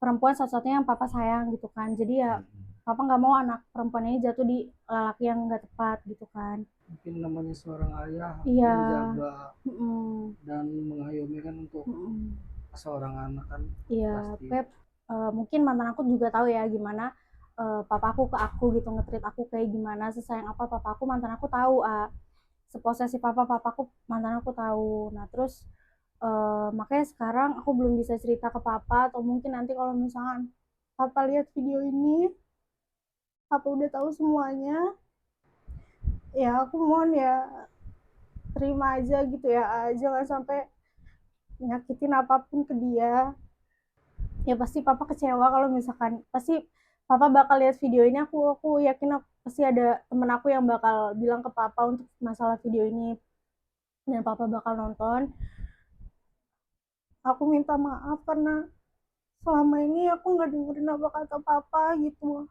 perempuan satu-satunya yang papa sayang gitu kan. Jadi ya papa nggak mau anak perempuan ini jatuh di laki yang nggak tepat gitu kan. Mungkin namanya seorang ayah Iya. menjaga dan mengayomi kan untuk seorang anak kan. Iya, pasti. Pep, mungkin mantan aku juga tahu ya gimana papaku ke aku gitu, nge-treat aku kayak gimana, sesayang apa papaku, mantan aku tahu, seposesif apa papaku, mantan aku tahu. Nah terus makanya sekarang aku belum bisa cerita ke papa, atau mungkin nanti kalau misalkan papa lihat video ini, papa udah tahu semuanya, ya aku mohon ya terima aja gitu ya, jangan sampai nyakitin apapun ke dia. Ya pasti papa kecewa kalau misalkan, pasti papa bakal lihat video ini, aku yakin pasti ada temen aku yang bakal bilang ke papa untuk masalah video ini, dan papa bakal nonton. Aku minta maaf karena selama ini aku nggak dengerin apa kata papa gitu.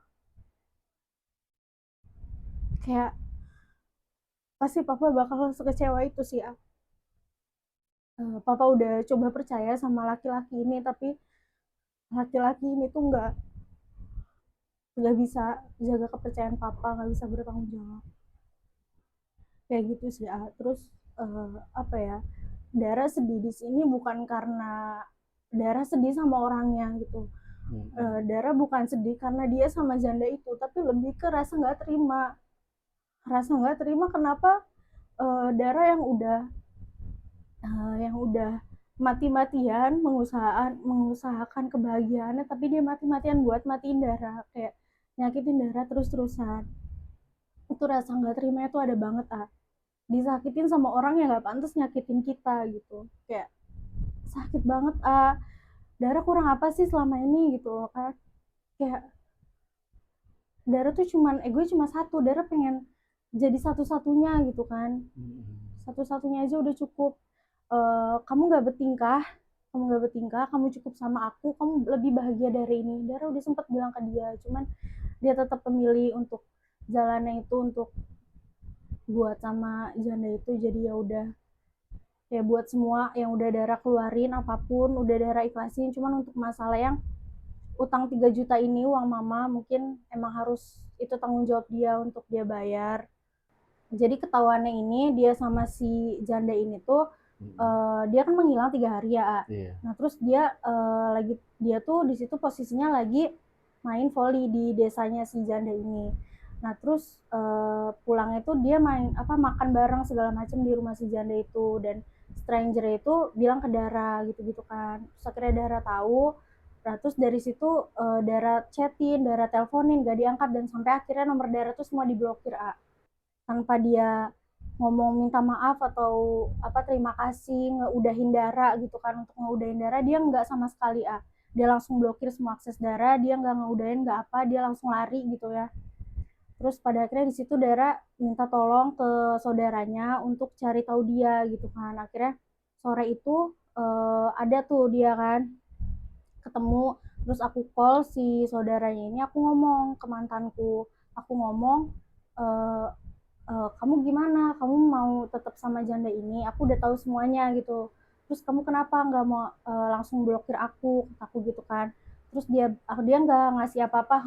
Kayak pasti papa bakal sekecewa itu sih ya. Papa udah coba percaya sama laki-laki ini, tapi laki-laki ini tuh nggak bisa jaga kepercayaan papa, nggak bisa bertanggung jawab. Kayak gitu sih ya. Terus apa ya, Dara sedih di sini bukan karena Dara sedih sama orangnya gitu. Dara bukan sedih karena dia sama janda itu, tapi lebih ke rasa nggak terima kenapa Dara yang udah mati-matian mengusahakan kebahagiaannya, tapi dia mati-matian buat matiin Dara, kayak nyakitin Dara terus-terusan. Itu rasa nggak terima itu ada banget, disakitin sama orang yang nggak pantas nyakitin kita gitu. Kayak sakit banget, Dara kurang apa sih selama ini gitu loh kan. Kayak Dara tuh ego cuma satu, Dara pengen jadi satu-satunya gitu kan. satu-satunya aja udah cukup. Kamu nggak bertingkah, kamu cukup sama aku, kamu lebih bahagia dari ini. Dara udah sempat bilang ke dia, cuman dia tetap memilih untuk jalannya itu untuk buat sama janda itu. Jadi ya udah, ya buat semua yang udah Dara keluarin apapun udah Dara ikhlasin, cuman untuk masalah yang utang 3 juta ini uang mama mungkin emang harus itu tanggung jawab dia untuk dia bayar. Jadi ketahuannya ini dia sama si janda ini tuh dia kan menghilang 3 hari ya. Iya. Nah terus dia dia tuh di situ posisinya lagi main volley di desanya si janda ini. Nah terus pulangnya tuh dia makan bareng segala macam di rumah si janda itu, dan stranger itu bilang ke Dara gitu-gitu kan. Terus akhirnya Dara tahu. Nah terus dari situ Dara chatin, Dara teleponin gak diangkat, dan sampai akhirnya nomor Dara tuh semua diblokir tanpa dia ngomong minta maaf atau terima kasih ngeudahin Dara gitu kan. Untuk ngeudahin Dara dia nggak sama sekali dia langsung blokir semua akses Dara, dia nggak ngeudahin nggak apa, dia langsung lari gitu ya. Terus pada akhirnya di situ Dara minta tolong ke saudaranya untuk cari tahu dia gitu kan. Akhirnya sore itu ada tuh dia kan ketemu. Terus aku call si saudaranya ini, aku ngomong ke mantanku, aku ngomong kamu gimana, kamu mau tetap sama janda ini, aku udah tahu semuanya gitu. Terus kamu kenapa nggak mau langsung blokir aku, kataku gitu kan. Terus dia nggak ngasih apa-apa.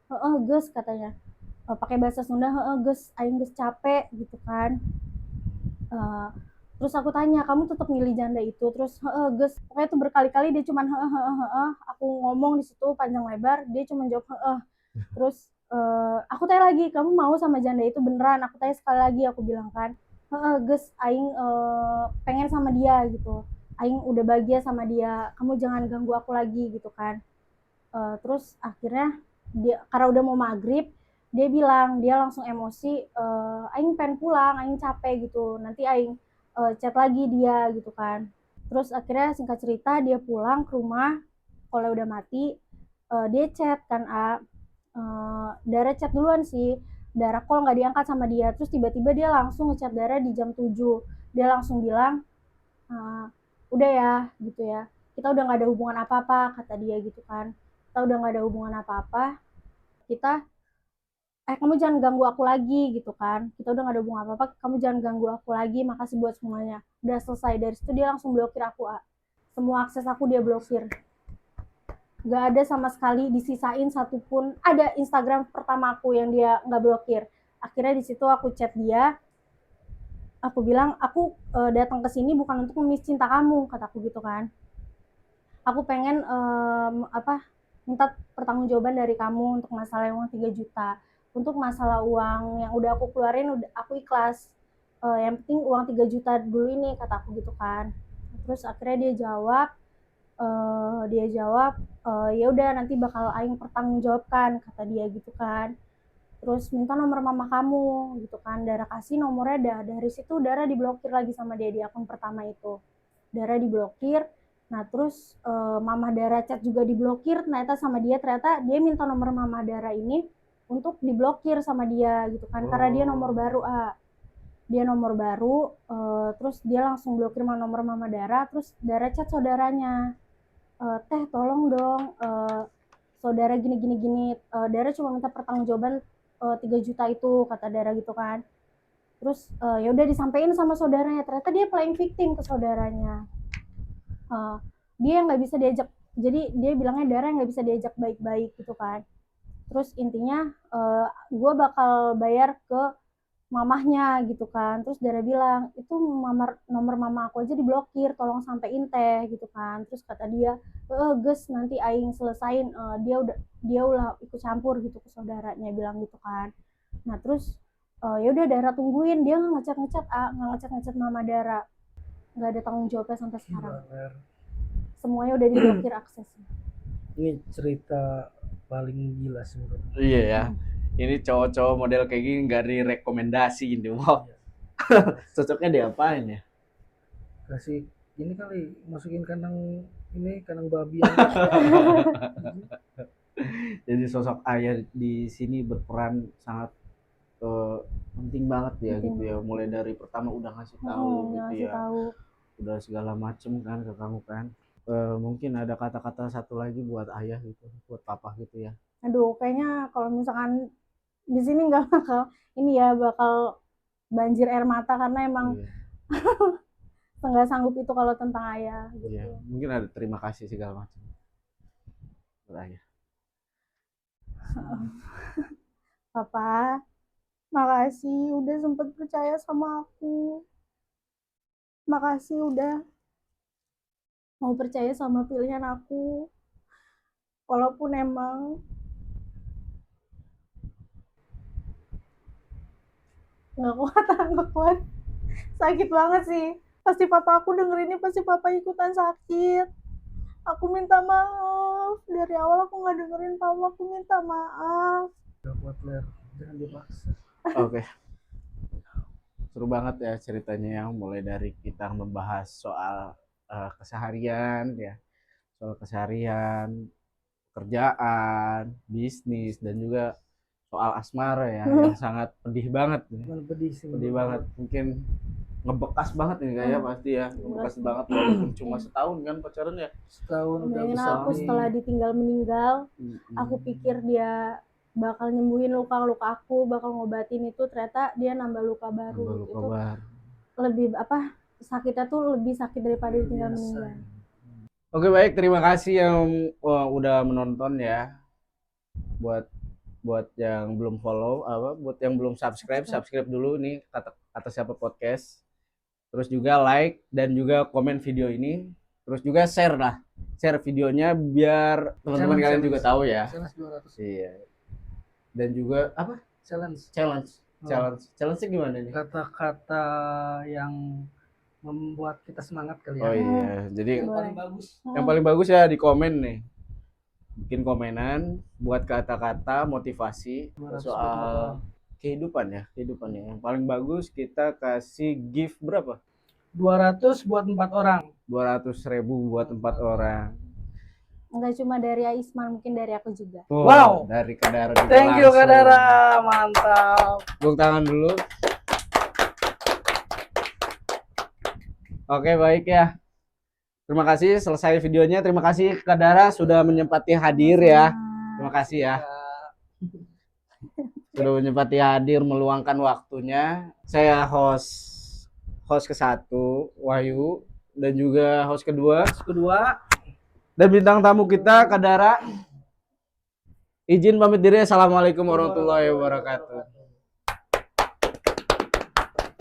Heeh geus katanya. Pakai bahasa Sunda, heeh geus aing geus capek gitu kan. Terus aku tanya, kamu tetap milih janda itu? Terus heeh geus. Pokoknya tuh berkali-kali dia cuman heeh. Aku ngomong di situ panjang lebar, dia cuma jawab heeh. Terus aku tanya lagi, kamu mau sama janda itu beneran? Aku tanya sekali lagi, aku bilang kan heeh geus aing pengen sama dia gitu, aing udah bahagia sama dia, kamu jangan ganggu aku lagi gitu kan. Terus akhirnya dia karena udah mau maghrib, dia bilang, dia langsung emosi, aing pengen pulang, aing capek gitu, nanti aing chat lagi dia gitu kan. Terus akhirnya singkat cerita dia pulang ke rumah, kalau udah mati. Dia chat kan Dara chat duluan sih, Dara call nggak diangkat sama dia. Terus tiba-tiba dia langsung ngechat Dara di jam 7. Dia langsung bilang udah ya gitu ya, kita udah nggak ada hubungan apa-apa, kata dia gitu kan. Kita udah nggak ada hubungan apa-apa, kita kamu jangan ganggu aku lagi gitu kan, kita udah gak ada hubungan apa-apa, kamu jangan ganggu aku lagi, makasih buat semuanya. Udah selesai. Dari situ dia langsung blokir aku semua akses aku dia blokir, gak ada sama sekali disisain satupun. Ada Instagram pertama aku yang dia gak blokir. Akhirnya di situ aku chat dia, aku bilang aku datang ke sini bukan untuk memis cinta kamu, kataku gitu kan. Aku pengen minta pertanggungjawaban dari kamu untuk masalah uang 3 juta. Untuk masalah uang yang udah aku keluarin, udah aku ikhlas. Yang penting uang 3 juta dulu ini, kataku gitu kan. Terus akhirnya dia jawab ya udah nanti bakal aing pertanggungjawabkan, kata dia gitu kan. Terus minta nomor mama kamu gitu kan. Dara kasih nomornya, dari situ Dara diblokir lagi sama dia di akun pertama itu. Dara diblokir. Nah terus mama Dara chat juga diblokir ternyata sama dia. Ternyata dia minta nomor mama Dara ini untuk diblokir sama dia gitu kan. Karena dia nomor baru dia nomor baru. Terus dia langsung blokir nomor mama Dara. Terus Dara chat saudaranya, teh tolong dong, saudara gini. Dara cuma minta pertanggungjawaban 3 juta itu, kata Dara gitu kan. Terus ya udah disampaikan sama saudaranya. Ternyata dia playing victim ke saudaranya. Dia nggak bisa diajak, jadi dia bilangnya Dara nggak bisa diajak baik-baik gitu kan. Terus intinya gue bakal bayar ke mamahnya gitu kan. Terus Dara bilang itu nomor mama aku aja diblokir, tolong sampein teh gitu kan. Terus kata dia Gus nanti aing selesain, dia udah ikut campur gitu ke saudaranya, bilang gitu kan. Nah terus ya udah Dara tungguin, dia nggak ngechat mama Dara, nggak ada tanggung jawabnya sampai sekarang. Semuanya udah diblokir aksesnya. Ini cerita paling gila sih menurut. Iya ya. Ini cowok-cowok model kayak gini nggak direkomendasi gitu. Cocoknya diapain ya? Kasih ini kali, masukin kandang babi. Jadi sosok ayah di sini berperan sangat penting banget ya Penting gitu ya. Mulai dari pertama udah ngasih tahu gitu ngasih ya. tahu. Udah segala macem kan ke kamu kan. Mungkin ada kata-kata satu lagi buat ayah gitu, buat papa gitu ya. Aduh, kayaknya kalau misalkan di sini nggak bakal ini ya, bakal banjir air mata karena emang Iya. nggak sanggup itu kalau tentang ayah gitu. Iya, mungkin ada terima kasih segala macam buat ayah. Papa, makasih udah sempet percaya sama aku. Makasih udah mau percaya sama pilihan aku. Walaupun emang nggak kuat. Sakit banget sih. Pasti papa aku denger ini, pasti papa ikutan sakit. Aku minta maaf. Dari awal aku nggak dengerin papa, aku minta maaf. Gak kuat Ler, jangan dipaksa. Oke. Seru banget ya ceritanya ya, mulai dari kita membahas soal keseharian ya, soal keseharian, kerjaan, bisnis, dan juga soal asmara ya, yang sangat pedih banget. Cuman pedih sih. Pedih banget, mungkin ngebekas banget nih kayak pasti ya, ngebekas banget walaupun cuma setahun kan pacaran ya. Setahun udah Bayangin bisa aku nih. setelah ditinggal meninggal, aku pikir dia bakal nyembuhin luka-luka aku, bakal ngobatin itu, ternyata dia nambah luka baru. Nambah luka Itu baru. lebih sakitnya tuh lebih sakit daripada ditinggal Biasa. meninggal. Oke baik, terima kasih yang udah menonton ya. Buat yang belum follow, buat yang belum subscribe dulu nih kata siapa podcast. Terus juga like dan juga komen video ini. Terus juga share videonya biar teman-teman kalian juga tahu ya. Challenge 200. Iya. Dan juga apa? Challenge-nya gimana nih? Kata-kata yang membuat kita semangat kali ya. Oh iya, jadi Yang paling bagus. yang paling bagus ya di komen nih. Bikin komenan buat kata-kata motivasi 200 soal kehidupan ya. Yang paling bagus kita kasih gift berapa? 200 buat 4 orang. 200.000 buat 4 orang. Enggak cuma dari Aisman, mungkin dari aku juga. Wow. Dari Kadara juga Thank you langsung. Kadara, mantap. Tepuk tangan dulu. Oke, baik ya. Terima kasih, selesai videonya. Terima kasih Kadara sudah menyempati hadir ya. Terima kasih ya. Sudah menyempati hadir, meluangkan waktunya. Saya host ke-1 Wahyu, dan juga host kedua dan bintang tamu kita Kadara. Izin pamit diri. Assalamualaikum warahmatullahi wabarakatuh.